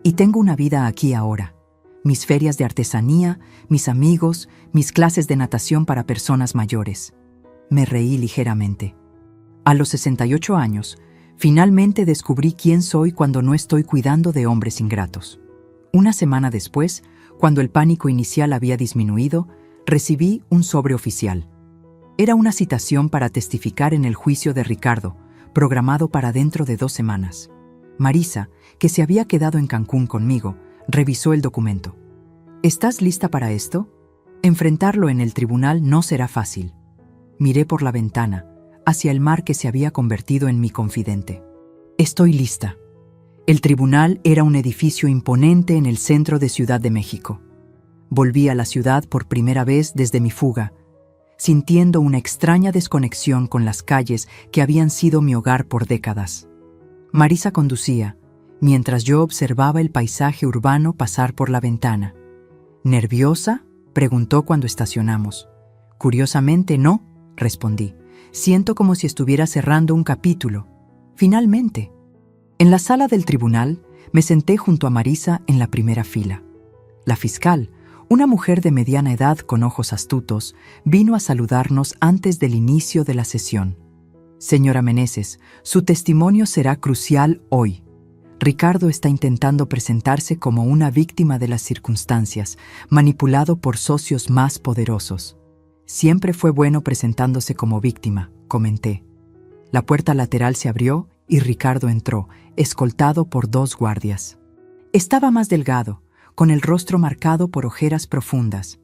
A: Y tengo una vida aquí ahora. Mis ferias de artesanía, mis amigos, mis clases de natación para personas mayores. Me reí ligeramente. A los 68 años, finalmente descubrí quién soy cuando no estoy cuidando de hombres ingratos. Una semana después, cuando el pánico inicial había disminuido, recibí un sobre oficial. Era una citación para testificar en el juicio de Ricardo, programado para dentro de 2 semanas. Marisa, que se había quedado en Cancún conmigo, revisó el documento. ¿Estás lista para esto? Enfrentarlo en el tribunal no será fácil. Miré por la ventana, hacia el mar que se había convertido en mi confidente. Estoy lista. El tribunal era un edificio imponente en el centro de Ciudad de México. Volví a la ciudad por primera vez desde mi fuga, sintiendo una extraña desconexión con las calles que habían sido mi hogar por décadas. Marisa conducía, mientras yo observaba el paisaje urbano pasar por la ventana. ¿Nerviosa?, preguntó cuando estacionamos. Curiosamente, no, respondí. Siento como si estuviera cerrando un capítulo. Finalmente. En la sala del tribunal, me senté junto a Marisa en la primera fila. La fiscal, una mujer de mediana edad con ojos astutos, vino a saludarnos antes del inicio de la sesión. Señora Meneses, su testimonio será crucial hoy. Ricardo está intentando presentarse como una víctima de las circunstancias, manipulado por socios más poderosos. Siempre fue bueno presentándose como víctima, comenté. La puerta lateral se abrió y Ricardo entró, escoltado por 2 guardias. Estaba más delgado, con el rostro marcado por ojeras profundas.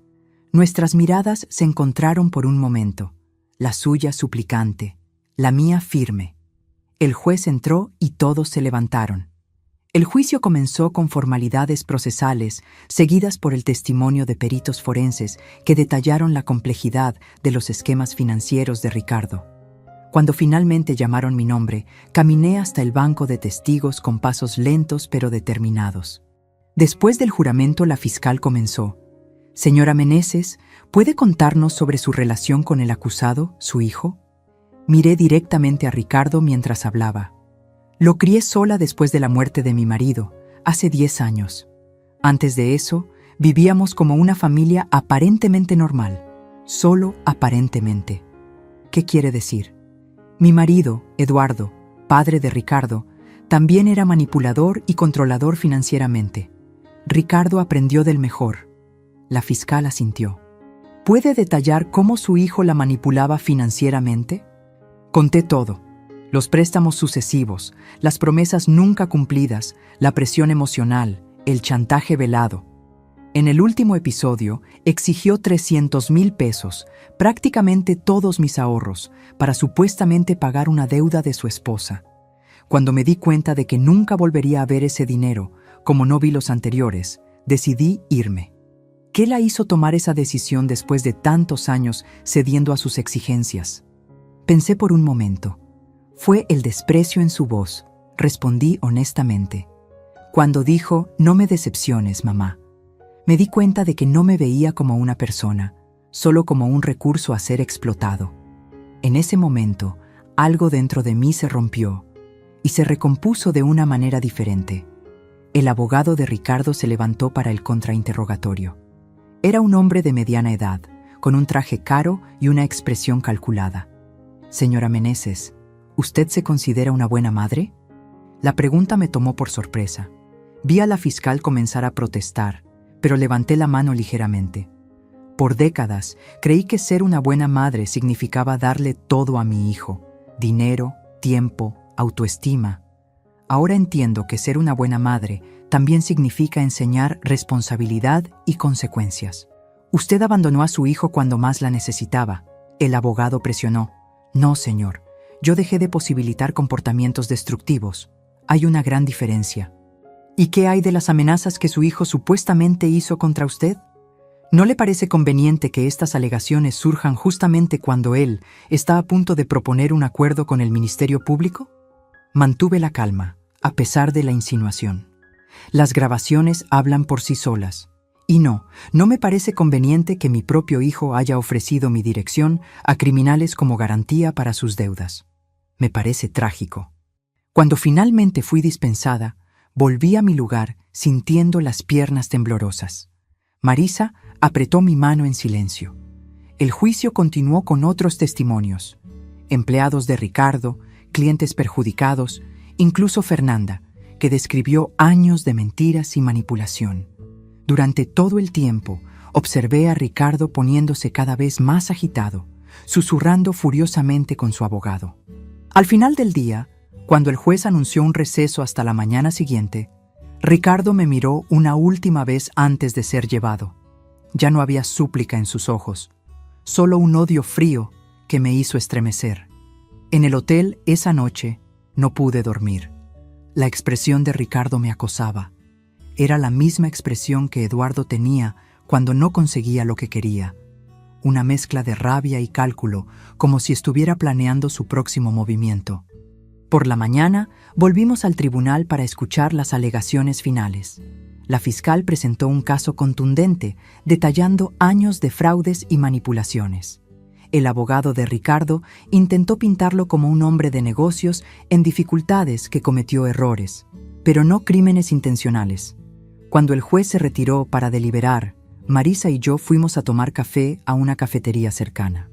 A: Nuestras miradas se encontraron por un momento, la suya suplicante, la mía firme. El juez entró y todos se levantaron. El juicio comenzó con formalidades procesales, seguidas por el testimonio de peritos forenses que detallaron la complejidad de los esquemas financieros de Ricardo. Cuando finalmente llamaron mi nombre, caminé hasta el banco de testigos con pasos lentos pero determinados. Después del juramento, la fiscal comenzó. Señora Meneses, ¿puede contarnos sobre su relación con el acusado, su hijo? Miré directamente a Ricardo mientras hablaba. Lo crié sola después de la muerte de mi marido, hace 10 años. Antes de eso, vivíamos como una familia aparentemente normal, solo aparentemente. ¿Qué quiere decir? Mi marido, Eduardo, padre de Ricardo, también era manipulador y controlador financieramente. Ricardo aprendió del mejor. La fiscal asintió. ¿Puede detallar cómo su hijo la manipulaba financieramente? Conté todo. Los préstamos sucesivos, las promesas nunca cumplidas, la presión emocional, el chantaje velado. En el último episodio, exigió 300,000 pesos, prácticamente todos mis ahorros, para supuestamente pagar una deuda de su esposa. Cuando me di cuenta de que nunca volvería a ver ese dinero, como no vi los anteriores, decidí irme. ¿Qué la hizo tomar esa decisión después de tantos años cediendo a sus exigencias? Pensé por un momento. Fue el desprecio en su voz, respondí honestamente. Cuando dijo, no me decepciones, mamá. Me di cuenta de que no me veía como una persona, solo como un recurso a ser explotado. En ese momento, algo dentro de mí se rompió y se recompuso de una manera diferente. El abogado de Ricardo se levantó para el contrainterrogatorio. Era un hombre de mediana edad, con un traje caro y una expresión calculada. Señora Meneses, ¿usted se considera una buena madre? La pregunta me tomó por sorpresa. Vi a la fiscal comenzar a protestar, pero levanté la mano ligeramente. Por décadas, creí que ser una buena madre significaba darle todo a mi hijo: dinero, tiempo, autoestima. Ahora entiendo que ser una buena madre también significa enseñar responsabilidad y consecuencias. Usted abandonó a su hijo cuando más la necesitaba. El abogado presionó. No, señor. Yo dejé de posibilitar comportamientos destructivos. Hay una gran diferencia. ¿Y qué hay de las amenazas que su hijo supuestamente hizo contra usted? ¿No le parece conveniente que estas alegaciones surjan justamente cuando él está a punto de proponer un acuerdo con el Ministerio Público? Mantuve la calma, a pesar de la insinuación. Las grabaciones hablan por sí solas. Y no me parece conveniente que mi propio hijo haya ofrecido mi dirección a criminales como garantía para sus deudas. Me parece trágico. Cuando finalmente fui dispensada, volví a mi lugar sintiendo las piernas temblorosas. Marisa apretó mi mano en silencio. El juicio continuó con otros testimonios. Empleados de Ricardo, clientes perjudicados, incluso Fernanda, que describió años de mentiras y manipulación. Durante todo el tiempo, observé a Ricardo poniéndose cada vez más agitado, susurrando furiosamente con su abogado. Al final del día, cuando el juez anunció un receso hasta la mañana siguiente, Ricardo me miró una última vez antes de ser llevado. Ya no había súplica en sus ojos, solo un odio frío que me hizo estremecer. En el hotel esa noche no pude dormir. La expresión de Ricardo me acosaba. Era la misma expresión que Eduardo tenía cuando no conseguía lo que quería. Una mezcla de rabia y cálculo, como si estuviera planeando su próximo movimiento. Por la mañana, volvimos al tribunal para escuchar las alegaciones finales. La fiscal presentó un caso contundente, detallando años de fraudes y manipulaciones. El abogado de Ricardo intentó pintarlo como un hombre de negocios en dificultades que cometió errores, pero no crímenes intencionales. Cuando el juez se retiró para deliberar, Marisa y yo fuimos a tomar café a una cafetería cercana.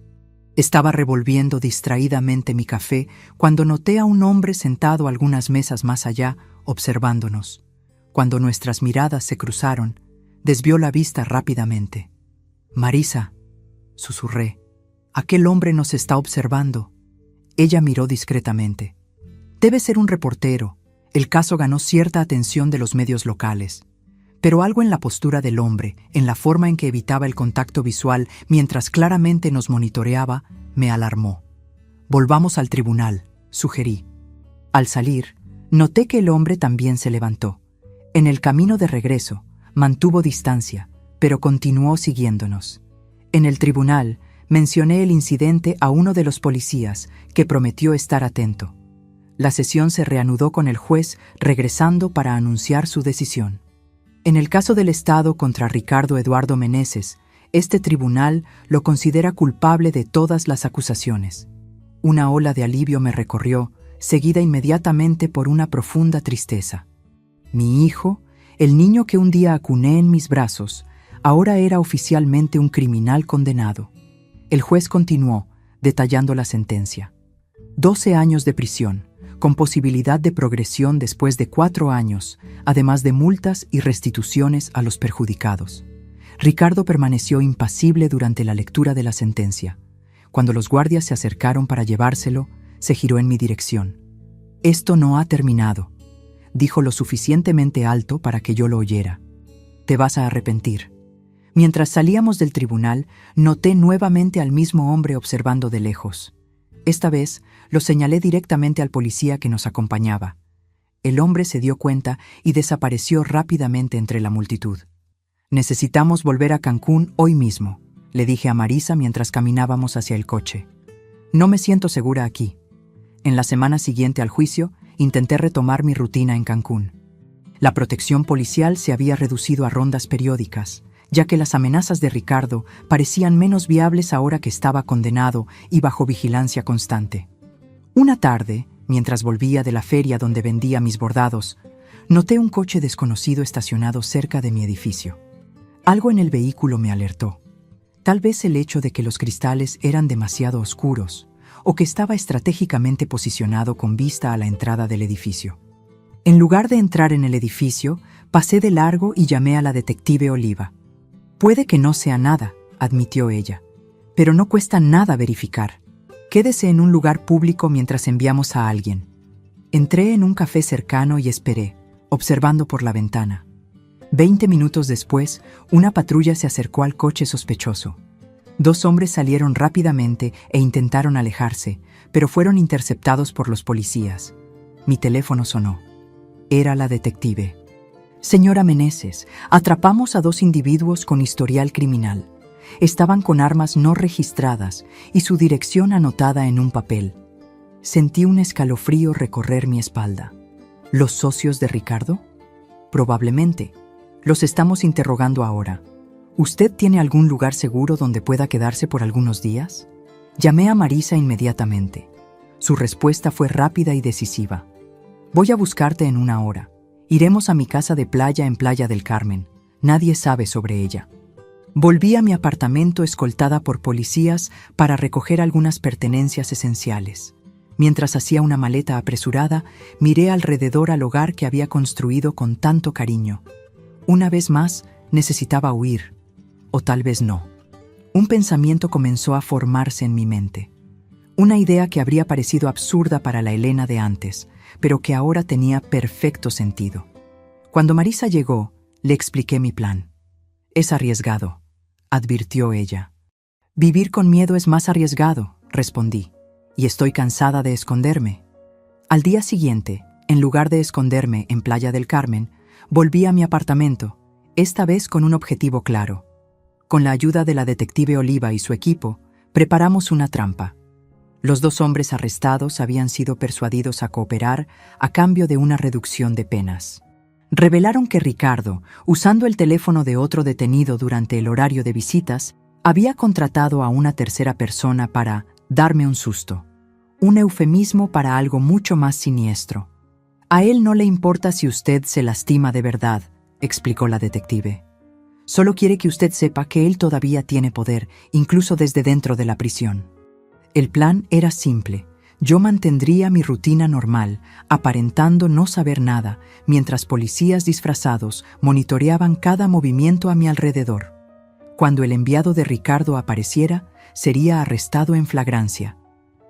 A: Estaba revolviendo distraídamente mi café cuando noté a un hombre sentado algunas mesas más allá, observándonos. Cuando nuestras miradas se cruzaron, desvió la vista rápidamente. «Marisa», susurré, «aquel hombre nos está observando». Ella miró discretamente. «Debe ser un reportero. El caso ganó cierta atención de los medios locales». Pero algo en la postura del hombre, en la forma en que evitaba el contacto visual mientras claramente nos monitoreaba, me alarmó. «Volvamos al tribunal», sugerí. Al salir, noté que el hombre también se levantó. En el camino de regreso, mantuvo distancia, pero continuó siguiéndonos. En el tribunal, mencioné el incidente a uno de los policías, que prometió estar atento. La sesión se reanudó con el juez regresando para anunciar su decisión. En el caso del Estado contra Ricardo Eduardo Meneses, este tribunal lo considera culpable de todas las acusaciones. Una ola de alivio me recorrió, seguida inmediatamente por una profunda tristeza. Mi hijo, el niño que un día acuné en mis brazos, ahora era oficialmente un criminal condenado. El juez continuó, detallando la sentencia. 12 años de prisión, con posibilidad de progresión después de 4 años, además de multas y restituciones a los perjudicados. Ricardo permaneció impasible durante la lectura de la sentencia. Cuando los guardias se acercaron para llevárselo, se giró en mi dirección. «Esto no ha terminado», dijo lo suficientemente alto para que yo lo oyera. «Te vas a arrepentir». Mientras salíamos del tribunal, noté nuevamente al mismo hombre observando de lejos. Esta vez, lo señalé directamente al policía que nos acompañaba. El hombre se dio cuenta y desapareció rápidamente entre la multitud. «Necesitamos volver a Cancún hoy mismo», le dije a Marisa mientras caminábamos hacia el coche. «No me siento segura aquí». En la semana siguiente al juicio, intenté retomar mi rutina en Cancún. La protección policial se había reducido a rondas periódicas, ya que las amenazas de Ricardo parecían menos viables ahora que estaba condenado y bajo vigilancia constante. Una tarde, mientras volvía de la feria donde vendía mis bordados, noté un coche desconocido estacionado cerca de mi edificio. Algo en el vehículo me alertó. Tal vez el hecho de que los cristales eran demasiado oscuros, o que estaba estratégicamente posicionado con vista a la entrada del edificio. En lugar de entrar en el edificio, pasé de largo y llamé a la detective Oliva. «Puede que no sea nada», admitió ella, «pero no cuesta nada verificar. Quédese en un lugar público mientras enviamos a alguien». Entré en un café cercano y esperé, observando por la ventana. 20 minutos después, una patrulla se acercó al coche sospechoso. 2 hombres salieron rápidamente e intentaron alejarse, pero fueron interceptados por los policías. Mi teléfono sonó. Era la detective. «Señora Meneses, atrapamos a 2 individuos con historial criminal. Estaban con armas no registradas y su dirección anotada en un papel». Sentí un escalofrío recorrer mi espalda. ¿Los socios de Ricardo? Probablemente. Los estamos interrogando ahora. ¿Usted tiene algún lugar seguro donde pueda quedarse por algunos días? Llamé a Marisa inmediatamente. Su respuesta fue rápida y decisiva. «Voy a buscarte en 1 hora. Iremos a mi casa de playa en Playa del Carmen. Nadie sabe sobre ella». Volví a mi apartamento escoltada por policías para recoger algunas pertenencias esenciales. Mientras hacía una maleta apresurada, miré alrededor al hogar que había construido con tanto cariño. Una vez más, necesitaba huir. O tal vez no. Un pensamiento comenzó a formarse en mi mente. Una idea que habría parecido absurda para la Elena de antes, pero que ahora tenía perfecto sentido. Cuando Marisa llegó, le expliqué mi plan. «Es arriesgado», advirtió ella. «Vivir con miedo es más arriesgado», respondí, «y estoy cansada de esconderme». Al día siguiente, en lugar de esconderme en Playa del Carmen, volví a mi apartamento, esta vez con un objetivo claro. Con la ayuda de la detective Oliva y su equipo, preparamos una trampa. Los 2 hombres arrestados habían sido persuadidos a cooperar a cambio de una reducción de penas. Revelaron que Ricardo, usando el teléfono de otro detenido durante el horario de visitas, había contratado a una tercera persona para darme un susto. Un eufemismo para algo mucho más siniestro. «A él no le importa si usted se lastima de verdad», explicó la detective. «Solo quiere que usted sepa que él todavía tiene poder, incluso desde dentro de la prisión». El plan era simple. Yo mantendría mi rutina normal, aparentando no saber nada, mientras policías disfrazados monitoreaban cada movimiento a mi alrededor. Cuando el enviado de Ricardo apareciera, sería arrestado en flagrancia.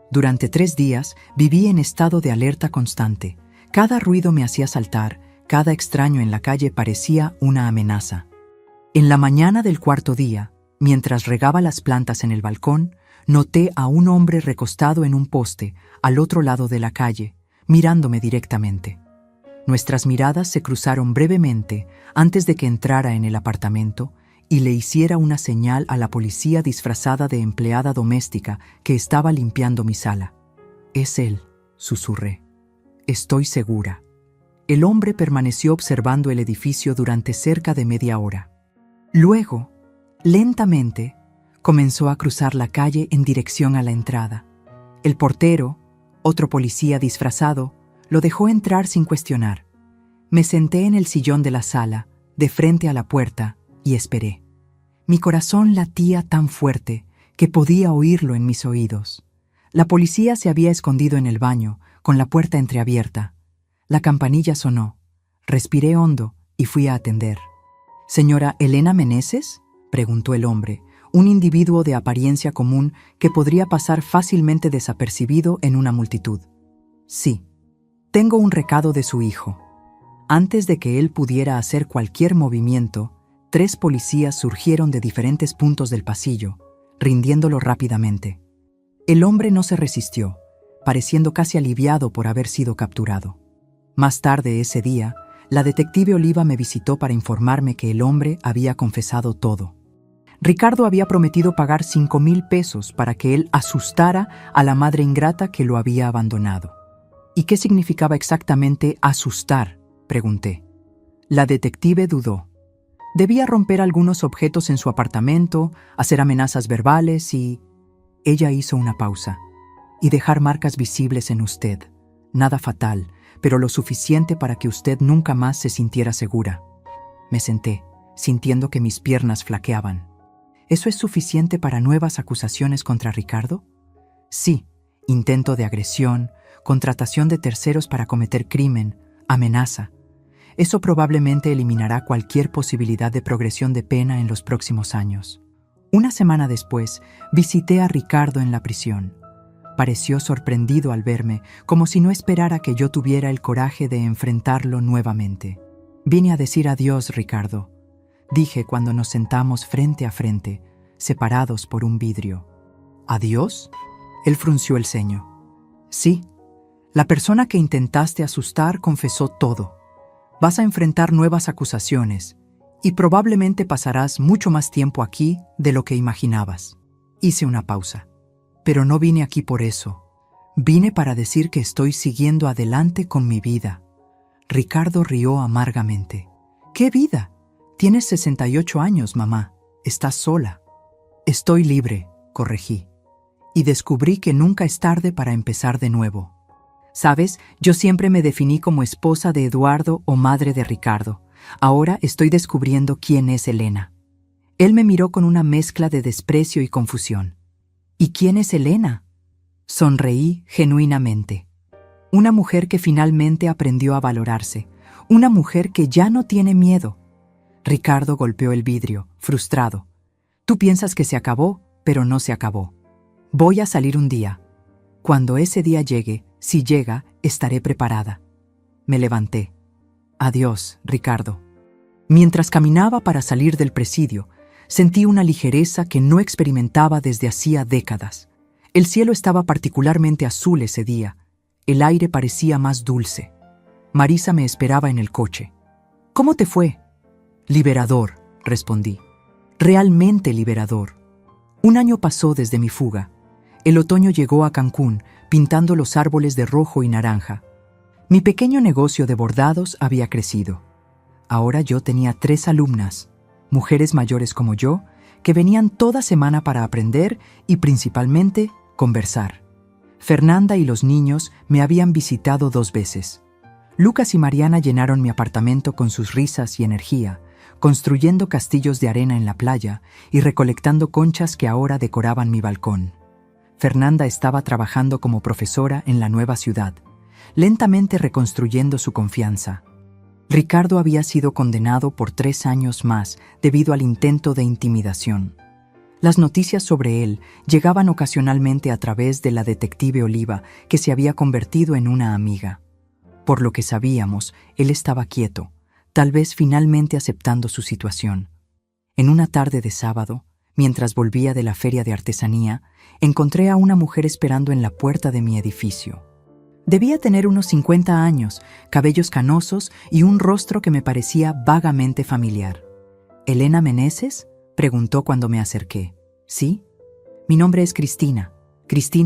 A: Durante 3 días viví en estado de alerta constante. Cada ruido me hacía saltar, cada extraño en la calle parecía una amenaza. En la mañana del 4.º día, mientras regaba las plantas en el balcón, noté a un hombre recostado en un poste, al otro lado de la calle, mirándome directamente. Nuestras miradas se cruzaron brevemente antes de que entrara en el apartamento y le hiciera una señal a la policía disfrazada de empleada doméstica que estaba limpiando mi sala. «Es él», susurré. «Estoy segura». El hombre permaneció observando el edificio durante cerca de media hora. Luego, lentamente, comenzó a cruzar la calle en dirección a la entrada. El portero, otro policía disfrazado, lo dejó entrar sin cuestionar. Me senté en el sillón de la sala, de frente a la puerta, y esperé. Mi corazón latía tan fuerte que podía oírlo en mis oídos. La policía se había escondido en el baño, con la puerta entreabierta. La campanilla sonó. Respiré hondo y fui a atender. «¿Señora Elena Meneses?», preguntó el hombre, un individuo de apariencia común que podría pasar fácilmente desapercibido en una multitud. «Sí, tengo un recado de su hijo». Antes de que él pudiera hacer cualquier movimiento, 3 policías surgieron de diferentes puntos del pasillo, rindiéndolo rápidamente. El hombre no se resistió, pareciendo casi aliviado por haber sido capturado. Más tarde ese día, la detective Oliva me visitó para informarme que el hombre había confesado todo. Ricardo había prometido pagar 5,000 pesos para que él asustara a la madre ingrata que lo había abandonado. «¿Y qué significaba exactamente asustar?», pregunté. La detective dudó. Debía romper algunos objetos en su apartamento, hacer amenazas verbales y... Ella hizo una pausa. «Y dejar marcas visibles en usted. Nada fatal, pero lo suficiente para que usted nunca más se sintiera segura». Me senté, sintiendo que mis piernas flaqueaban. ¿Eso es suficiente para nuevas acusaciones contra Ricardo? Sí, intento de agresión, contratación de terceros para cometer crimen, amenaza. Eso probablemente eliminará cualquier posibilidad de progresión de pena en los próximos años. Una semana después, visité a Ricardo en la prisión. Pareció sorprendido al verme, como si no esperara que yo tuviera el coraje de enfrentarlo nuevamente. «Vine a decir adiós, Ricardo», dije cuando nos sentamos frente a frente, separados por un vidrio. «¿Adiós?», él frunció el ceño. «Sí, la persona que intentaste asustar confesó todo. Vas a enfrentar nuevas acusaciones y probablemente pasarás mucho más tiempo aquí de lo que imaginabas». Hice una pausa. «Pero no vine aquí por eso. Vine para decir que estoy siguiendo adelante con mi vida». Ricardo rió amargamente. «¿Qué vida? Tienes 68 años, mamá. Estás sola». «Estoy libre», corregí. «Y descubrí que nunca es tarde para empezar de nuevo. Sabes, yo siempre me definí como esposa de Eduardo o madre de Ricardo. Ahora estoy descubriendo quién es Elena». Él me miró con una mezcla de desprecio y confusión. «¿Y quién es Elena?». Sonreí genuinamente. Una mujer que finalmente aprendió a valorarse. Una mujer que ya no tiene miedo. Ricardo golpeó el vidrio, frustrado. Tú piensas que se acabó, pero no se acabó. Voy a salir un día. Cuando ese día llegue, si llega, estaré preparada. Me levanté. Adiós, Ricardo. Mientras caminaba para salir del presidio, sentí una ligereza que no experimentaba desde hacía décadas. El cielo estaba particularmente azul ese día. El aire parecía más dulce. Marisa me esperaba en el coche. ¿Cómo te fue? Liberador, respondí. Realmente liberador. Un año pasó desde mi fuga. El otoño llegó a Cancún, pintando los árboles de rojo y naranja. Mi pequeño negocio de bordados había crecido. Ahora yo tenía 3 alumnas, mujeres mayores como yo, que venían toda semana para aprender y principalmente conversar. Fernanda y los niños me habían visitado 2 veces. Lucas y Mariana llenaron mi apartamento con sus risas y energía, construyendo castillos de arena en la playa y recolectando conchas que ahora decoraban mi balcón. Fernanda estaba trabajando como profesora en la nueva ciudad, lentamente reconstruyendo su confianza. Ricardo había sido condenado por 3 años más debido al intento de intimidación. Las noticias sobre él llegaban ocasionalmente a través de la detective Oliva, que se había convertido en una amiga. Por lo que sabíamos, él estaba quieto, tal vez finalmente aceptando su situación. En una tarde de sábado, mientras volvía de la feria de artesanía, encontré a una mujer esperando en la puerta de mi edificio. Debía tener unos 50 años, cabellos canosos y un rostro que me parecía vagamente familiar. ¿Elena Meneses?, preguntó cuando me acerqué. ¿Sí? Mi nombre es Cristina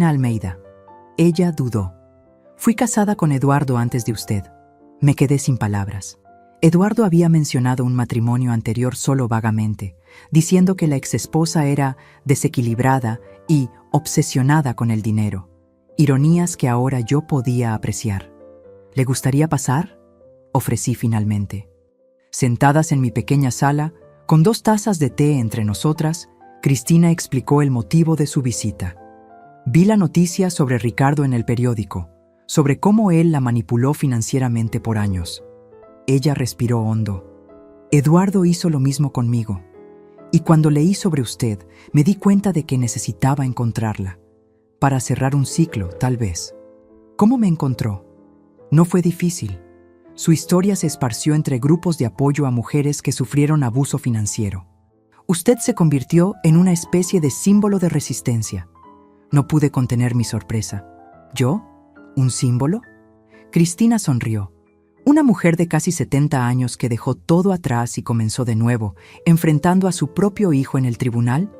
A: Almeida. Ella dudó. Fui casada con Eduardo antes de usted. Me quedé sin palabras. Eduardo había mencionado un matrimonio anterior solo vagamente, diciendo que la exesposa era desequilibrada y obsesionada con el dinero. Ironías que ahora yo podía apreciar. ¿Le gustaría pasar?, ofrecí finalmente. Sentadas en mi pequeña sala, con 2 tazas de té entre nosotras, Cristina explicó el motivo de su visita. Vi la noticia sobre Ricardo en el periódico, sobre cómo él la manipuló financieramente por años. Ella respiró hondo. Eduardo hizo lo mismo conmigo. Y cuando leí sobre usted, me di cuenta de que necesitaba encontrarla. Para cerrar un ciclo, tal vez. ¿Cómo me encontró? No fue difícil. Su historia se esparció entre grupos de apoyo a mujeres que sufrieron abuso financiero. Usted se convirtió en una especie de símbolo de resistencia. No pude contener mi sorpresa. ¿Yo? ¿Un símbolo? Cristina sonrió. Una mujer de casi 70 años que dejó todo atrás y comenzó de nuevo, enfrentando a su propio hijo en el tribunal.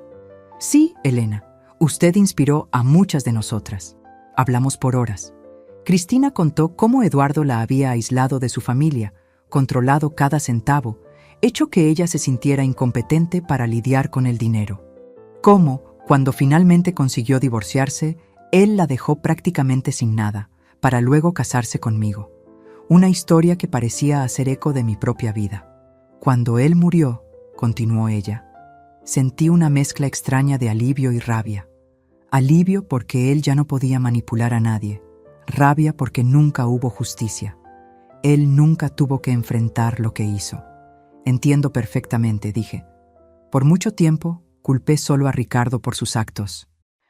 A: Sí, Elena. Usted inspiró a muchas de nosotras. Hablamos por horas. Cristina contó cómo Eduardo la había aislado de su familia, controlado cada centavo, hecho que ella se sintiera incompetente para lidiar con el dinero. Cómo, cuando finalmente consiguió divorciarse, él la dejó prácticamente sin nada, para luego casarse conmigo. Una historia que parecía hacer eco de mi propia vida. Cuando él murió, continuó ella, sentí una mezcla extraña de alivio y rabia. Alivio porque él ya no podía manipular a nadie. Rabia porque nunca hubo justicia. Él nunca tuvo que enfrentar lo que hizo. Entiendo perfectamente, dije. Por mucho tiempo, culpé solo a Ricardo por sus actos.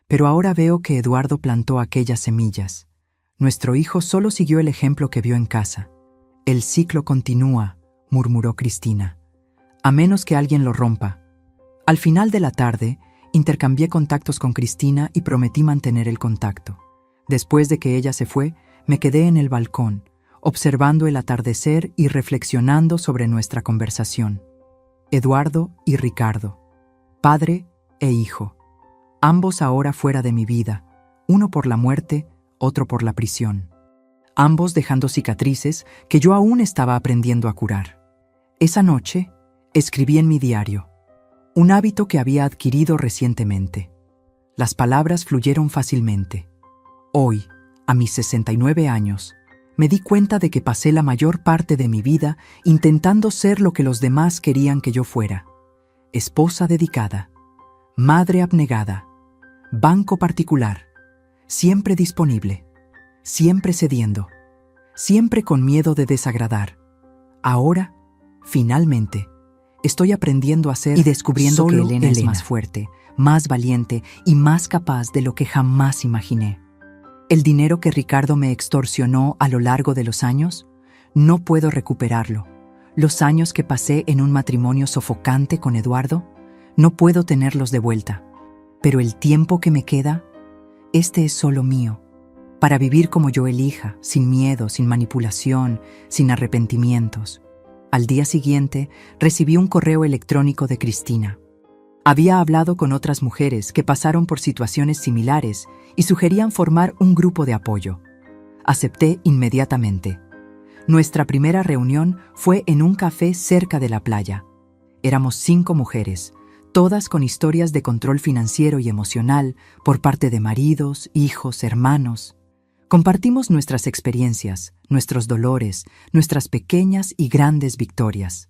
A: Pero ahora veo que Eduardo plantó aquellas semillas. Nuestro hijo solo siguió el ejemplo que vio en casa. El ciclo continúa, murmuró Cristina. A menos que alguien lo rompa. Al final de la tarde, intercambié contactos con Cristina y prometí mantener el contacto. Después de que ella se fue, me quedé en el balcón, observando el atardecer y reflexionando sobre nuestra conversación. Eduardo y Ricardo, padre e hijo, ambos ahora fuera de mi vida, uno por la muerte, otro por la prisión. Ambos dejando cicatrices que yo aún estaba aprendiendo a curar. Esa noche, escribí en mi diario, un hábito que había adquirido recientemente. Las palabras fluyeron fácilmente. Hoy, a mis 69 años, me di cuenta de que pasé la mayor parte de mi vida intentando ser lo que los demás querían que yo fuera. Esposa dedicada, madre abnegada, banco particular, siempre disponible, siempre cediendo, siempre con miedo de desagradar. Ahora, finalmente, Estoy aprendiendo a ser y descubriendo que Elena es más fuerte, más valiente y más capaz de lo que jamás imaginé. El dinero que Ricardo me extorsionó a lo largo de los años, no puedo recuperarlo. Los años que pasé en un matrimonio sofocante con Eduardo, no puedo tenerlos de vuelta. Pero el tiempo que me queda, este es solo mío, para vivir como yo elija, sin miedo, sin manipulación, sin arrepentimientos. Al día siguiente, recibí un correo electrónico de Cristina. Había hablado con otras mujeres que pasaron por situaciones similares y sugerían formar un grupo de apoyo. Acepté inmediatamente. Nuestra primera reunión fue en un café cerca de la playa. Éramos 5 mujeres, todas con historias de control financiero y emocional por parte de maridos, hijos, hermanos. Compartimos nuestras experiencias, nuestros dolores, nuestras pequeñas y grandes victorias.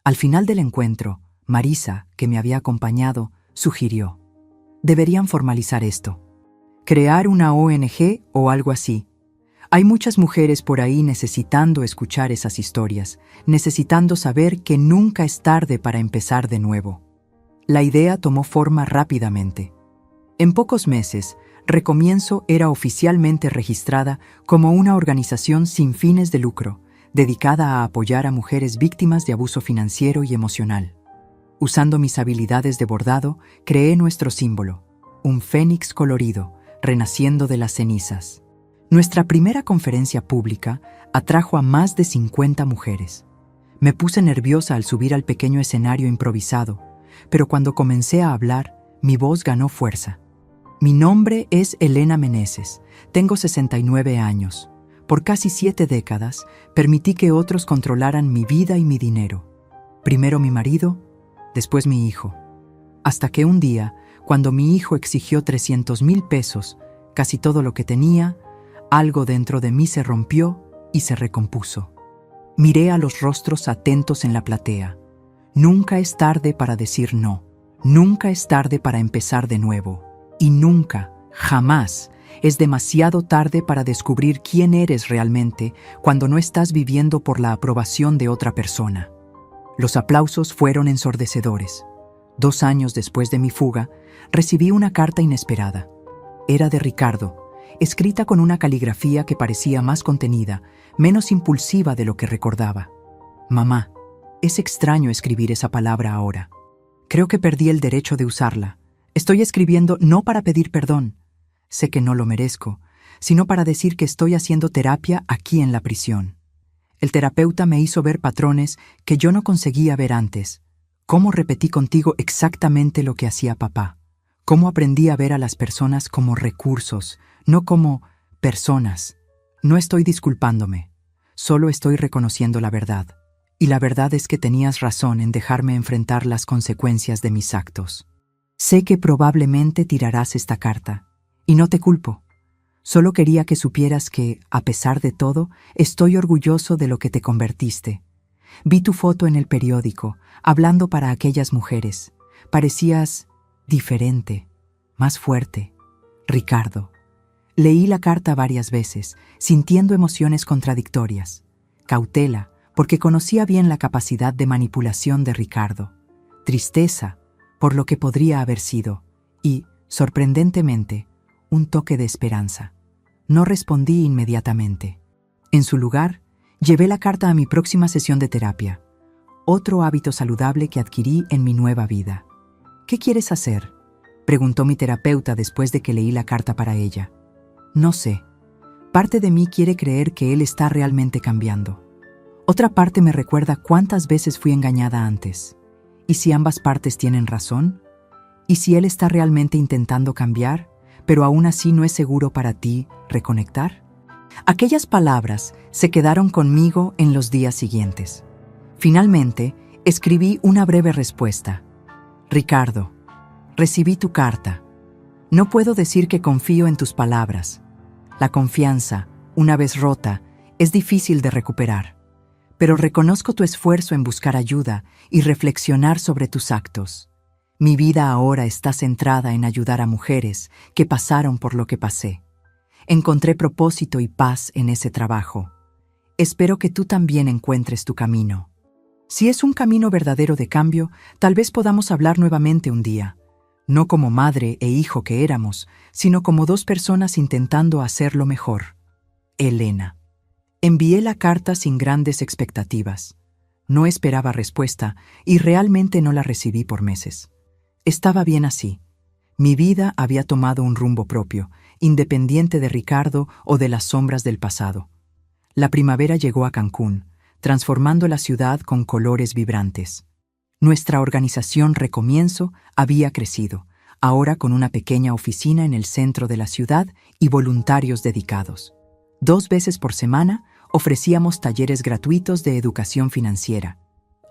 A: Al final del encuentro, Marisa, que me había acompañado, sugirió: deberían formalizar esto. Crear una ONG o algo así. Hay muchas mujeres por ahí necesitando escuchar esas historias, necesitando saber que nunca es tarde para empezar de nuevo. La idea tomó forma rápidamente. En pocos meses, Recomienzo era oficialmente registrada como una organización sin fines de lucro, dedicada a apoyar a mujeres víctimas de abuso financiero y emocional. Usando mis habilidades de bordado, creé nuestro símbolo, un fénix colorido, renaciendo de las cenizas. Nuestra primera conferencia pública atrajo a más de 50 mujeres. Me puse nerviosa al subir al pequeño escenario improvisado, pero cuando comencé a hablar, mi voz ganó fuerza. Mi nombre es Elena Meneses, tengo 69 años. Por casi 7 décadas, permití que otros controlaran mi vida y mi dinero. Primero mi marido, después mi hijo. Hasta que un día, cuando mi hijo exigió 300,000 pesos, casi todo lo que tenía, algo dentro de mí se rompió y se recompuso. Miré a los rostros atentos en la platea. Nunca es tarde para decir no. Nunca es tarde para empezar de nuevo. Y nunca, jamás, es demasiado tarde para descubrir quién eres realmente cuando no estás viviendo por la aprobación de otra persona. Los aplausos fueron ensordecedores. 2 años después de mi fuga, recibí una carta inesperada. Era de Ricardo, escrita con una caligrafía que parecía más contenida, menos impulsiva de lo que recordaba. Mamá, es extraño escribir esa palabra ahora. Creo que perdí el derecho de usarla. Estoy escribiendo no para pedir perdón. Sé que no lo merezco, sino para decir que estoy haciendo terapia aquí en la prisión. El terapeuta me hizo ver patrones que yo no conseguía ver antes. Cómo repetí contigo exactamente lo que hacía papá. Cómo aprendí a ver a las personas como recursos, no como personas. No estoy disculpándome, solo estoy reconociendo la verdad. Y la verdad es que tenías razón en dejarme enfrentar las consecuencias de mis actos. Sé que probablemente tirarás esta carta, y no te culpo. Solo quería que supieras que, a pesar de todo, estoy orgulloso de lo que te convertiste. Vi tu foto en el periódico, hablando para aquellas mujeres. Parecías diferente, más fuerte. Ricardo. Leí la carta varias veces, sintiendo emociones contradictorias. Cautela, porque conocía bien la capacidad de manipulación de Ricardo. Tristeza, por lo que podría haber sido, y, sorprendentemente, un toque de esperanza. No respondí inmediatamente. En su lugar, llevé la carta a mi próxima sesión de terapia, otro hábito saludable que adquirí en mi nueva vida. ¿Qué quieres hacer?, preguntó mi terapeuta después de que leí la carta para ella. No sé. Parte de mí quiere creer que él está realmente cambiando. Otra parte me recuerda cuántas veces fui engañada antes. ¿Y si ambas partes tienen razón? ¿Y si él está realmente intentando cambiar, pero aún así no es seguro para ti reconectar? Aquellas palabras se quedaron conmigo en los días siguientes. Finalmente, escribí una breve respuesta. Ricardo, recibí tu carta. No puedo decir que confío en tus palabras. La confianza, una vez rota, es difícil de recuperar. Pero reconozco tu esfuerzo en buscar ayuda y reflexionar sobre tus actos. Mi vida ahora está centrada en ayudar a mujeres que pasaron por lo que pasé. Encontré propósito y paz en ese trabajo. Espero que tú también encuentres tu camino. Si es un camino verdadero de cambio, tal vez podamos hablar nuevamente un día. No como madre e hijo que éramos, sino como dos personas intentando hacerlo mejor. Elena. Envié la carta sin grandes expectativas. No esperaba respuesta y realmente no la recibí por meses. Estaba bien así. Mi vida había tomado un rumbo propio, independiente de Ricardo o de las sombras del pasado. La primavera llegó a Cancún, transformando la ciudad con colores vibrantes. Nuestra organización Recomienzo había crecido, ahora con una pequeña oficina en el centro de la ciudad y voluntarios dedicados. 2 veces por semana ofrecíamos talleres gratuitos de educación financiera,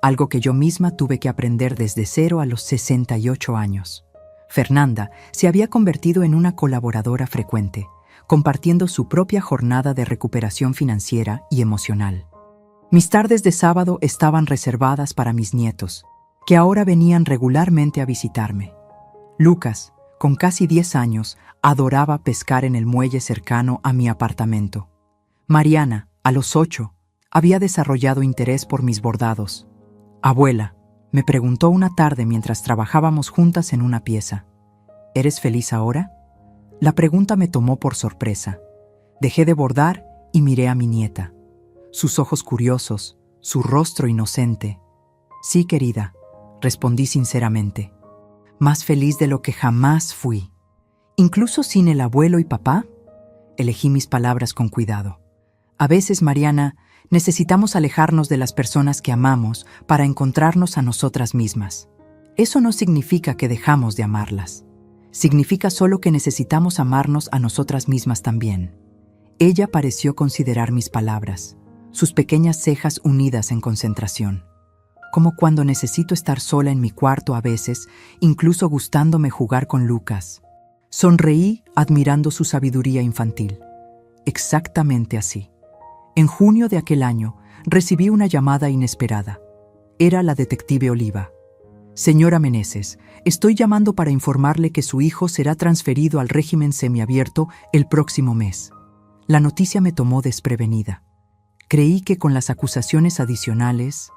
A: algo que yo misma tuve que aprender desde cero a los 68 años. Fernanda se había convertido en una colaboradora frecuente, compartiendo su propia jornada de recuperación financiera y emocional. Mis tardes de sábado estaban reservadas para mis nietos, que ahora venían regularmente a visitarme. Lucas, con casi 10 años, adoraba pescar en el muelle cercano a mi apartamento. Mariana, a los 8, había desarrollado interés por mis bordados. Abuela, me preguntó una tarde mientras trabajábamos juntas en una pieza. ¿Eres feliz ahora? La pregunta me tomó por sorpresa. Dejé de bordar y miré a mi nieta. Sus ojos curiosos, su rostro inocente. Sí, querida, respondí sinceramente. Más feliz de lo que jamás fui. Incluso sin el abuelo y papá. Elegí mis palabras con cuidado. A veces, Mariana, necesitamos alejarnos de las personas que amamos para encontrarnos a nosotras mismas. Eso no significa que dejamos de amarlas. Significa solo que necesitamos amarnos a nosotras mismas también. Ella pareció considerar mis palabras, sus pequeñas cejas unidas en concentración. Como cuando necesito estar sola en mi cuarto a veces, incluso gustándome jugar con Lucas. Sonreí admirando su sabiduría infantil. Exactamente así. En junio de aquel año, recibí una llamada inesperada. Era la detective Oliva. Señora Meneses, estoy llamando para informarle que su hijo será transferido al régimen semiabierto el próximo mes. La noticia me tomó desprevenida. Creí que con las acusaciones adicionales,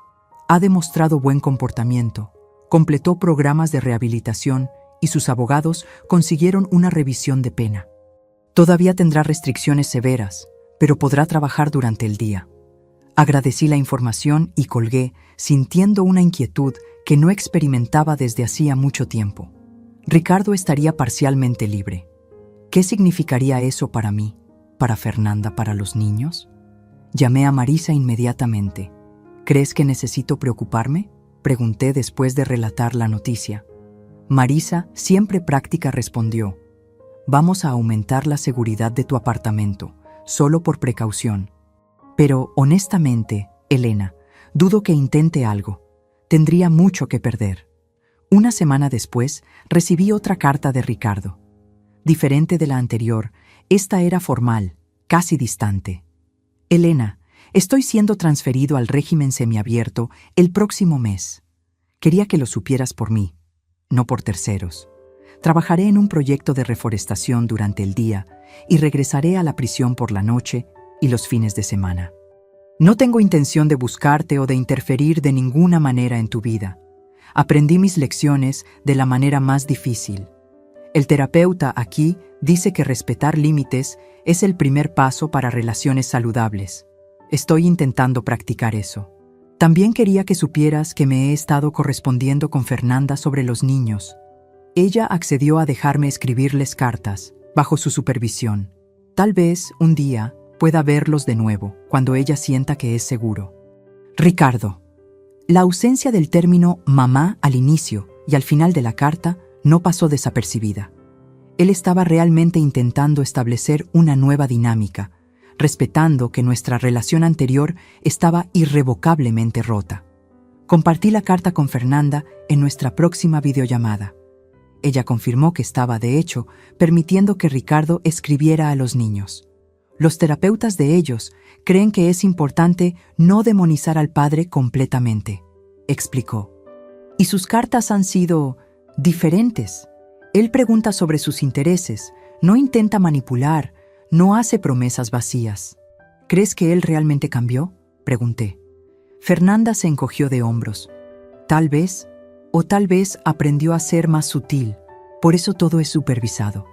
A: ha demostrado buen comportamiento, completó programas de rehabilitación y sus abogados consiguieron una revisión de pena. Todavía tendrá restricciones severas, pero podrá trabajar durante el día. Agradecí la información y colgué, sintiendo una inquietud que no experimentaba desde hacía mucho tiempo. Ricardo estaría parcialmente libre. ¿Qué significaría eso para mí, para Fernanda, para los niños? Llamé a Marisa inmediatamente. ¿Crees que necesito preocuparme?, pregunté después de relatar la noticia. Marisa, siempre práctica, respondió: vamos a aumentar la seguridad de tu apartamento, solo por precaución. Pero, honestamente, Elena, dudo que intente algo. Tendría mucho que perder. Una semana después, recibí otra carta de Ricardo. Diferente de la anterior, esta era formal, casi distante. Elena, estoy siendo transferido al régimen semiabierto el próximo mes. Quería que lo supieras por mí, no por terceros. Trabajaré en un proyecto de reforestación durante el día y regresaré a la prisión por la noche y los fines de semana. No tengo intención de buscarte o de interferir de ninguna manera en tu vida. Aprendí mis lecciones de la manera más difícil. El terapeuta aquí dice que respetar límites es el primer paso para relaciones saludables. Estoy intentando practicar eso. También quería que supieras que me he estado correspondiendo con Fernanda sobre los niños. Ella accedió a dejarme escribirles cartas, bajo su supervisión. Tal vez, un día, pueda verlos de nuevo, cuando ella sienta que es seguro. Ricardo. La ausencia del término mamá al inicio y al final de la carta no pasó desapercibida. Él estaba realmente intentando establecer una nueva dinámica, respetando que nuestra relación anterior estaba irrevocablemente rota. Compartí la carta con Fernanda en nuestra próxima videollamada. Ella confirmó que estaba, de hecho, permitiendo que Ricardo escribiera a los niños. Los terapeutas de ellos creen que es importante no demonizar al padre completamente, explicó. Y sus cartas han sido diferentes. Él pregunta sobre sus intereses, no intenta manipular, no hace promesas vacías. ¿Crees que él realmente cambió?, pregunté. Fernanda se encogió de hombros. Tal vez aprendió a ser más sutil, por eso todo es supervisado.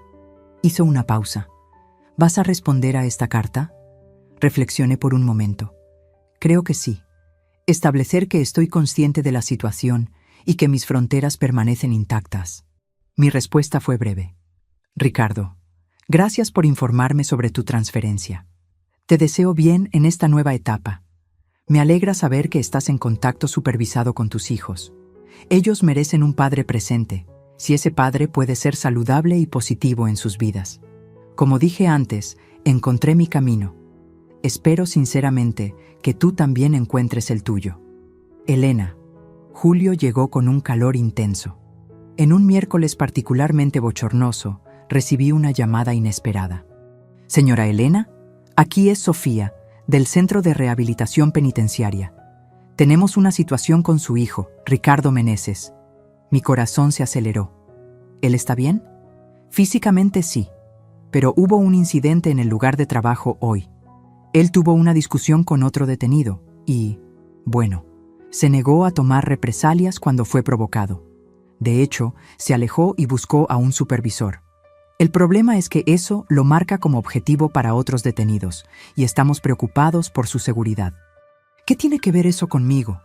A: Hizo una pausa. ¿Vas a responder a esta carta? Reflexioné por un momento. Creo que sí. Establecer que estoy consciente de la situación y que mis fronteras permanecen intactas. Mi respuesta fue breve. Ricardo, gracias por informarme sobre tu transferencia. Te deseo bien en esta nueva etapa. Me alegra saber que estás en contacto supervisado con tus hijos. Ellos merecen un padre presente, si ese padre puede ser saludable y positivo en sus vidas. Como dije antes, encontré mi camino. Espero sinceramente que tú también encuentres el tuyo. Elena. Julio llegó con un calor intenso. En un miércoles particularmente bochornoso, recibí una llamada inesperada. Señora Elena, aquí es Sofía, del Centro de Rehabilitación Penitenciaria. Tenemos una situación con su hijo, Ricardo Meneses. Mi corazón se aceleró. ¿Él está bien? Físicamente sí, pero hubo un incidente en el lugar de trabajo hoy. Él tuvo una discusión con otro detenido y, bueno, se negó a tomar represalias cuando fue provocado. De hecho, se alejó y buscó a un supervisor. El problema es que eso lo marca como objetivo para otros detenidos y estamos preocupados por su seguridad. ¿Qué tiene que ver eso conmigo?,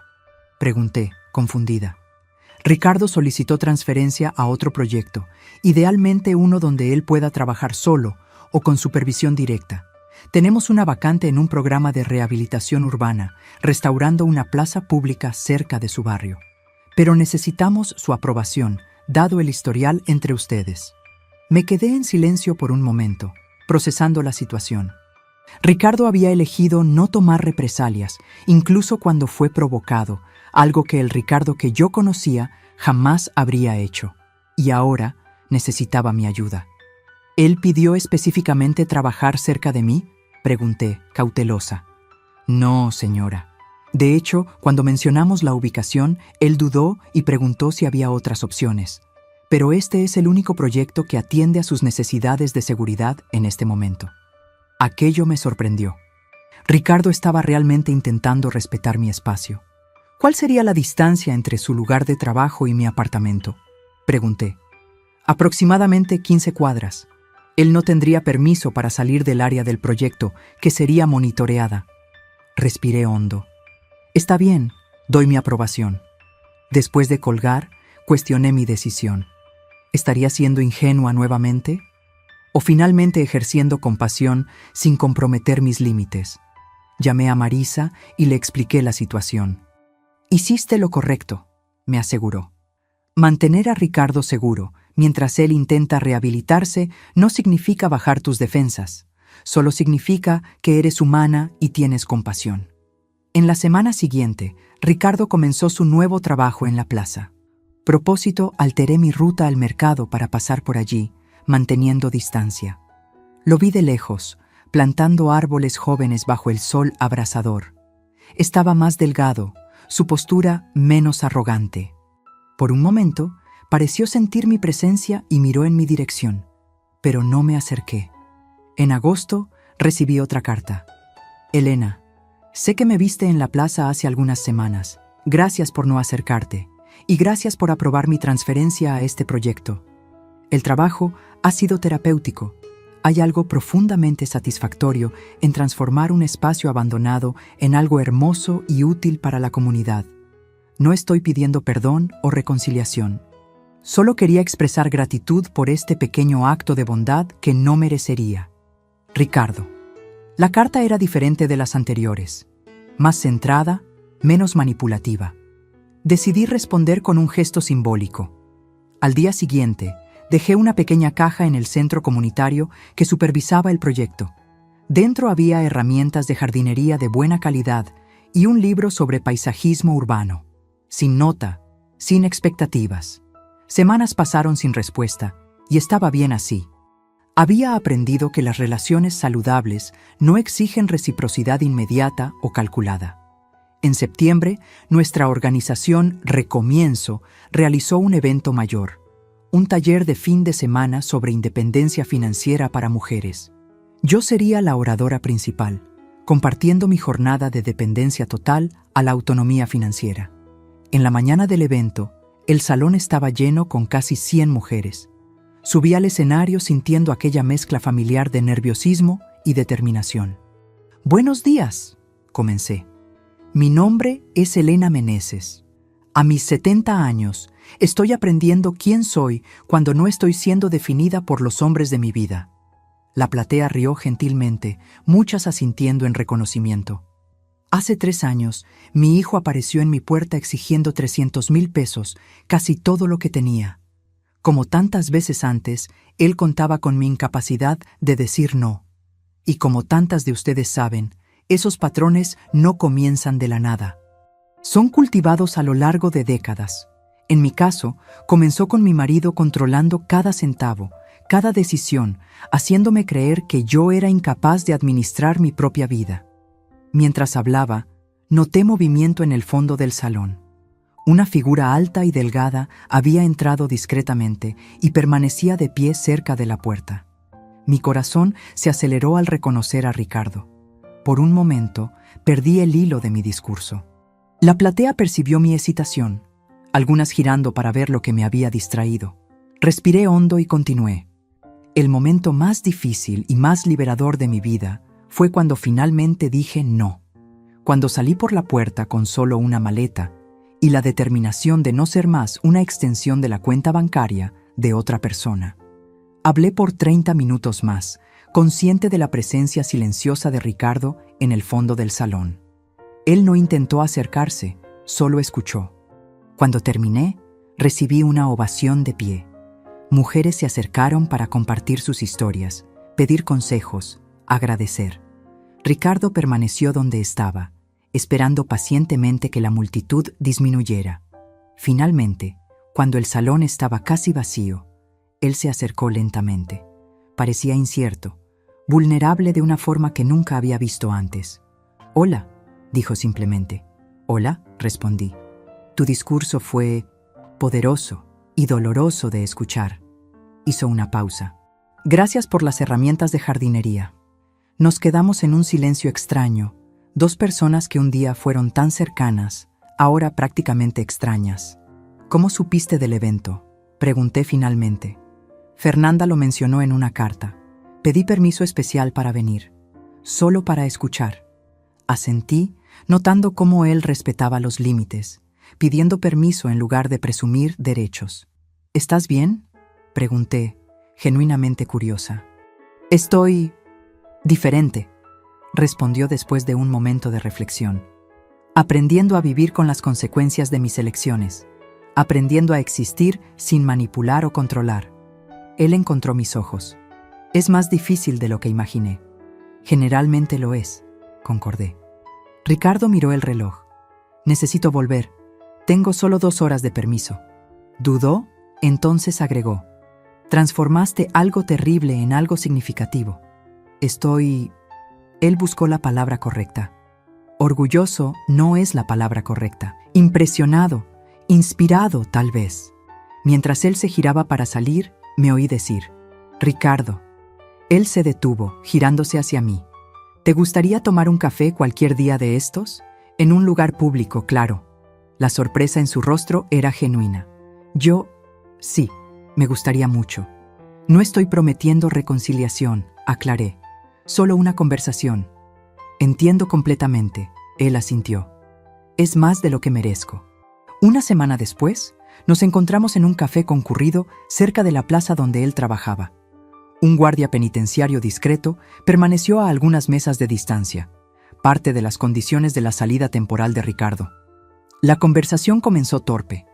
A: pregunté, confundida. Ricardo solicitó transferencia a otro proyecto, idealmente uno donde él pueda trabajar solo o con supervisión directa. Tenemos una vacante en un programa de rehabilitación urbana, restaurando una plaza pública cerca de su barrio. Pero necesitamos su aprobación, dado el historial entre ustedes. Me quedé en silencio por un momento, procesando la situación. Ricardo había elegido no tomar represalias, incluso cuando fue provocado, algo que el Ricardo que yo conocía jamás habría hecho. Y ahora necesitaba mi ayuda. ¿Él pidió específicamente trabajar cerca de mí?, pregunté, cautelosa. No, señora. De hecho, cuando mencionamos la ubicación, él dudó y preguntó si había otras opciones. Pero este es el único proyecto que atiende a sus necesidades de seguridad en este momento. Aquello me sorprendió. Ricardo estaba realmente intentando respetar mi espacio. ¿Cuál sería la distancia entre su lugar de trabajo y mi apartamento?, pregunté. Aproximadamente 15 cuadras. Él no tendría permiso para salir del área del proyecto, que sería monitoreada. Respiré hondo. Está bien, doy mi aprobación. Después de colgar, cuestioné mi decisión. ¿Estaría siendo ingenua nuevamente? ¿O finalmente ejerciendo compasión sin comprometer mis límites? Llamé a Marisa y le expliqué la situación. Hiciste lo correcto, me aseguró. Mantener a Ricardo seguro mientras él intenta rehabilitarse no significa bajar tus defensas, solo significa que eres humana y tienes compasión. En la semana siguiente, Ricardo comenzó su nuevo trabajo en la plaza. Propósito, alteré mi ruta al mercado para pasar por allí, manteniendo distancia. Lo vi de lejos, plantando árboles jóvenes bajo el sol abrasador. Estaba más delgado, su postura menos arrogante. Por un momento, pareció sentir mi presencia y miró en mi dirección, pero no me acerqué. En agosto, recibí otra carta. Elena, sé que me viste en la plaza hace algunas semanas. Gracias por no acercarte, y gracias por aprobar mi transferencia a este proyecto. El trabajo ha sido terapéutico. Hay algo profundamente satisfactorio en transformar un espacio abandonado en algo hermoso y útil para la comunidad. No estoy pidiendo perdón o reconciliación. Solo quería expresar gratitud por este pequeño acto de bondad que no merecería. Ricardo. La carta era diferente de las anteriores. Más centrada, menos manipulativa. Decidí responder con un gesto simbólico. Al día siguiente, dejé una pequeña caja en el centro comunitario que supervisaba el proyecto. Dentro había herramientas de jardinería de buena calidad y un libro sobre paisajismo urbano. Sin nota, sin expectativas. Semanas pasaron sin respuesta, y estaba bien así. Había aprendido que las relaciones saludables no exigen reciprocidad inmediata o calculada. En septiembre, nuestra organización Recomienzo realizó un evento mayor, un taller de fin de semana sobre independencia financiera para mujeres. Yo sería la oradora principal, compartiendo mi jornada de dependencia total a la autonomía financiera. En la mañana del evento, el salón estaba lleno con casi 100 mujeres. Subí al escenario sintiendo aquella mezcla familiar de nerviosismo y determinación. «Buenos días», comencé. «Mi nombre es Elena Meneses. A mis 70 años, estoy aprendiendo quién soy cuando no estoy siendo definida por los hombres de mi vida». La platea rió gentilmente, muchas asintiendo en reconocimiento. Hace 3 años, mi hijo apareció en mi puerta exigiendo 300,000 pesos, casi todo lo que tenía. Como tantas veces antes, él contaba con mi incapacidad de decir no. Y como tantas de ustedes saben, esos patrones no comienzan de la nada. Son cultivados a lo largo de décadas. En mi caso, comenzó con mi marido controlando cada centavo, cada decisión, haciéndome creer que yo era incapaz de administrar mi propia vida. Mientras hablaba, noté movimiento en el fondo del salón. Una figura alta y delgada había entrado discretamente y permanecía de pie cerca de la puerta. Mi corazón se aceleró al reconocer a Ricardo. Por un momento, perdí el hilo de mi discurso. La platea percibió mi hesitación, algunas girando para ver lo que me había distraído. Respiré hondo y continué. El momento más difícil y más liberador de mi vida fue cuando finalmente dije no. Cuando salí por la puerta con solo una maleta y la determinación de no ser más una extensión de la cuenta bancaria de otra persona. Hablé por 30 minutos más, consciente de la presencia silenciosa de Ricardo en el fondo del salón. Él no intentó acercarse, solo escuchó. Cuando terminé, recibí una ovación de pie. Mujeres se acercaron para compartir sus historias, pedir consejos, agradecer. Ricardo permaneció donde estaba, esperando pacientemente que la multitud disminuyera. Finalmente, cuando el salón estaba casi vacío, él se acercó lentamente. Parecía incierto, vulnerable de una forma que nunca había visto antes. «Hola», dijo simplemente. «Hola», respondí. «Tu discurso fue poderoso y doloroso de escuchar». Hizo una pausa. «Gracias por las herramientas de jardinería». Nos quedamos en un silencio extraño, 2 personas que un día fueron tan cercanas, ahora prácticamente extrañas. «¿Cómo supiste del evento?», pregunté finalmente. «Fernanda lo mencionó en una carta. Pedí permiso especial para venir, solo para escuchar». Asentí, notando cómo él respetaba los límites, pidiendo permiso en lugar de presumir derechos. «¿Estás bien?», pregunté, genuinamente curiosa. «Estoy diferente», respondió después de un momento de reflexión. «Aprendiendo a vivir con las consecuencias de mis elecciones, aprendiendo a existir sin manipular o controlar». Él encontró mis ojos. «Es más difícil de lo que imaginé». «Generalmente lo es», concordé. Ricardo miró el reloj. «Necesito volver. Tengo solo 2 horas de permiso». Dudó, entonces agregó. «Transformaste algo terrible en algo significativo. Estoy...». Él buscó la palabra correcta. Orgulloso no es la palabra correcta. Impresionado, inspirado tal vez. Mientras él se giraba para salir, me oí decir: «Ricardo». Él se detuvo, girándose hacia mí. «¿Te gustaría tomar un café cualquier día de estos? En un lugar público, claro». La sorpresa en su rostro era genuina. Sí, me gustaría mucho. «No estoy prometiendo reconciliación», aclaré. «Solo una conversación». «Entiendo completamente», él asintió. «Es más de lo que merezco». Una semana después, nos encontramos en un café concurrido cerca de la plaza donde él trabajaba. Un guardia penitenciario discreto permaneció a algunas mesas de distancia, parte de las condiciones de la salida temporal de Ricardo. La conversación comenzó torpe,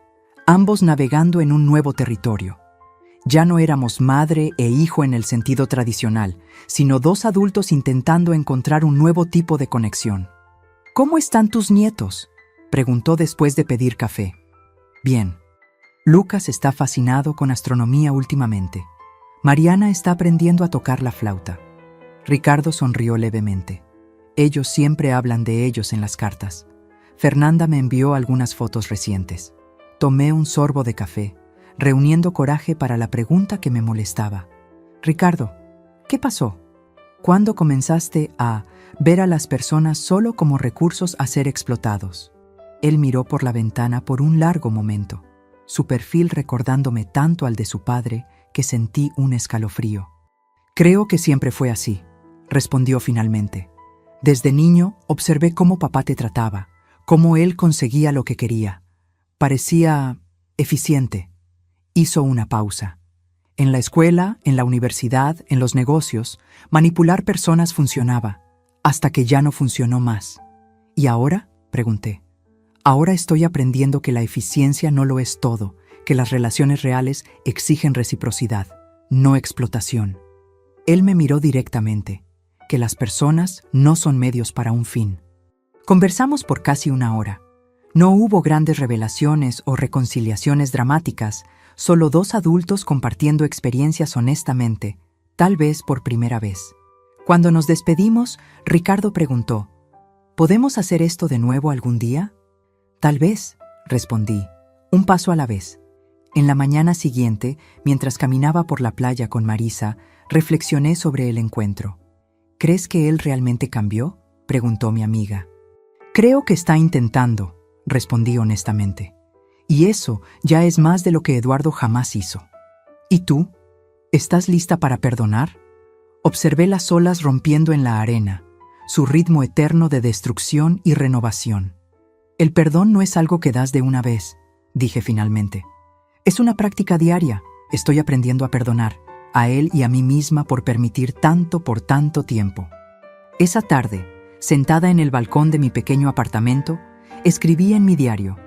A: ambos navegando en un nuevo territorio. Ya no éramos madre e hijo en el sentido tradicional, sino 2 adultos intentando encontrar un nuevo tipo de conexión. «¿Cómo están tus nietos?», preguntó después de pedir café. «Bien. Lucas está fascinado con astronomía últimamente. Mariana está aprendiendo a tocar la flauta». Ricardo sonrió levemente. «Ellos siempre hablan de ellos en las cartas. Fernanda me envió algunas fotos recientes». Tomé un sorbo de café, reuniendo coraje para la pregunta que me molestaba. «Ricardo, ¿qué pasó?». ¿Cuándo comenzaste a ver a las personas solo como recursos a ser explotados? Él miró por la ventana por un largo momento, su perfil recordándome tanto al de su padre que sentí un escalofrío. Creo que siempre fue así, respondió finalmente. Desde niño observé cómo papá te trataba, cómo él conseguía lo que quería. Parecía eficiente. Hizo una pausa. En la escuela, en la universidad, en los negocios, manipular personas funcionaba, hasta que ya no funcionó más. ¿Y ahora?, pregunté. Ahora estoy aprendiendo que la eficiencia no lo es todo, que las relaciones reales exigen reciprocidad, no explotación. Él me miró directamente, que las personas no son medios para un fin. Conversamos por casi una hora. No hubo grandes revelaciones o reconciliaciones dramáticas, solo dos adultos compartiendo experiencias honestamente, tal vez por primera vez. Cuando nos despedimos, Ricardo preguntó, ¿podemos hacer esto de nuevo algún día? Tal vez, respondí, un paso a la vez. En la mañana siguiente, mientras caminaba por la playa con Marisa, reflexioné sobre el encuentro. ¿Crees que él realmente cambió?, preguntó mi amiga. Creo que está intentando, respondí honestamente. Y eso ya es más de lo que Eduardo jamás hizo. ¿Y tú? ¿Estás lista para perdonar? Observé las olas rompiendo en la arena, su ritmo eterno de destrucción y renovación. El perdón no es algo que das de una vez, dije finalmente. Es una práctica diaria. Estoy aprendiendo a perdonar, a él y a mí misma por permitir tanto por tanto tiempo. Esa tarde, sentada en el balcón de mi pequeño apartamento, escribí en mi diario: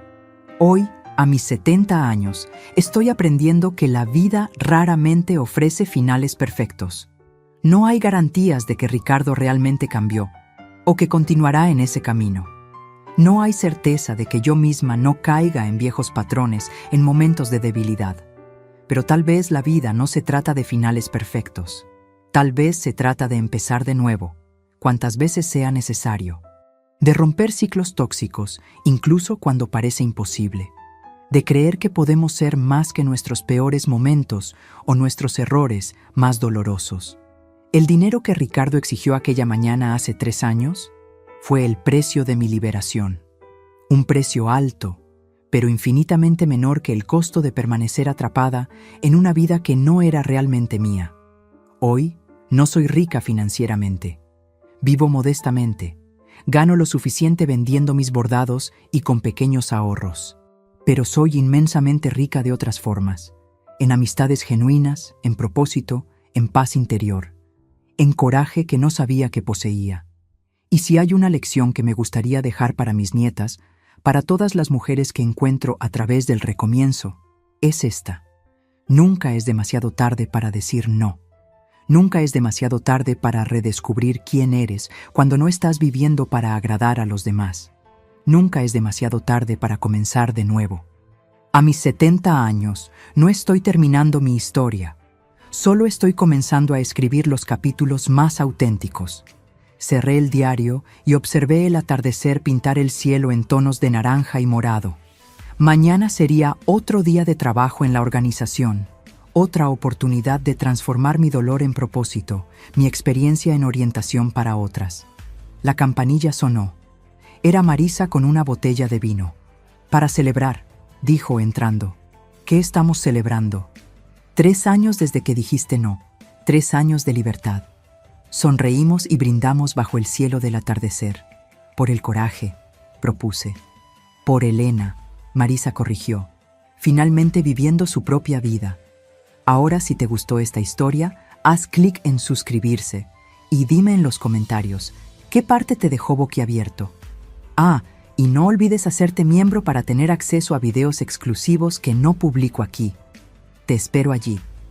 A: hoy, a mis 70 años, estoy aprendiendo que la vida raramente ofrece finales perfectos. No hay garantías de que Ricardo realmente cambió o que continuará en ese camino. No hay certeza de que yo misma no caiga en viejos patrones en momentos de debilidad. Pero tal vez la vida no se trata de finales perfectos. Tal vez se trata de empezar de nuevo, cuantas veces sea necesario. De romper ciclos tóxicos, incluso cuando parece imposible. De creer que podemos ser más que nuestros peores momentos o nuestros errores más dolorosos. El dinero que Ricardo exigió aquella mañana hace 3 años fue el precio de mi liberación. Un precio alto, pero infinitamente menor que el costo de permanecer atrapada en una vida que no era realmente mía. Hoy no soy rica financieramente. Vivo modestamente. Gano lo suficiente vendiendo mis bordados y con pequeños ahorros. Pero soy inmensamente rica de otras formas. En amistades genuinas, en propósito, en paz interior. En coraje que no sabía que poseía. Y si hay una lección que me gustaría dejar para mis nietas, para todas las mujeres que encuentro a través del recomienzo, es esta. Nunca es demasiado tarde para decir no. Nunca es demasiado tarde para redescubrir quién eres cuando no estás viviendo para agradar a los demás. Nunca es demasiado tarde para comenzar de nuevo. A mis 70 años, no estoy terminando mi historia. Solo estoy comenzando a escribir los capítulos más auténticos. Cerré el diario y observé el atardecer pintar el cielo en tonos de naranja y morado. Mañana sería otro día de trabajo en la organización, otra oportunidad de transformar mi dolor en propósito, mi experiencia en orientación para otras. La campanilla sonó. Era Marisa con una botella de vino. Para celebrar, dijo entrando. ¿Qué estamos celebrando? 3 años desde que dijiste no, 3 años de libertad. Sonreímos y brindamos bajo el cielo del atardecer. Por el coraje, propuse. Por Elena, Marisa corrigió. Finalmente viviendo su propia vida. Ahora, si te gustó esta historia, haz clic en suscribirse y dime en los comentarios qué parte te dejó boquiabierto. Y no olvides hacerte miembro para tener acceso a videos exclusivos que no publico aquí. Te espero allí.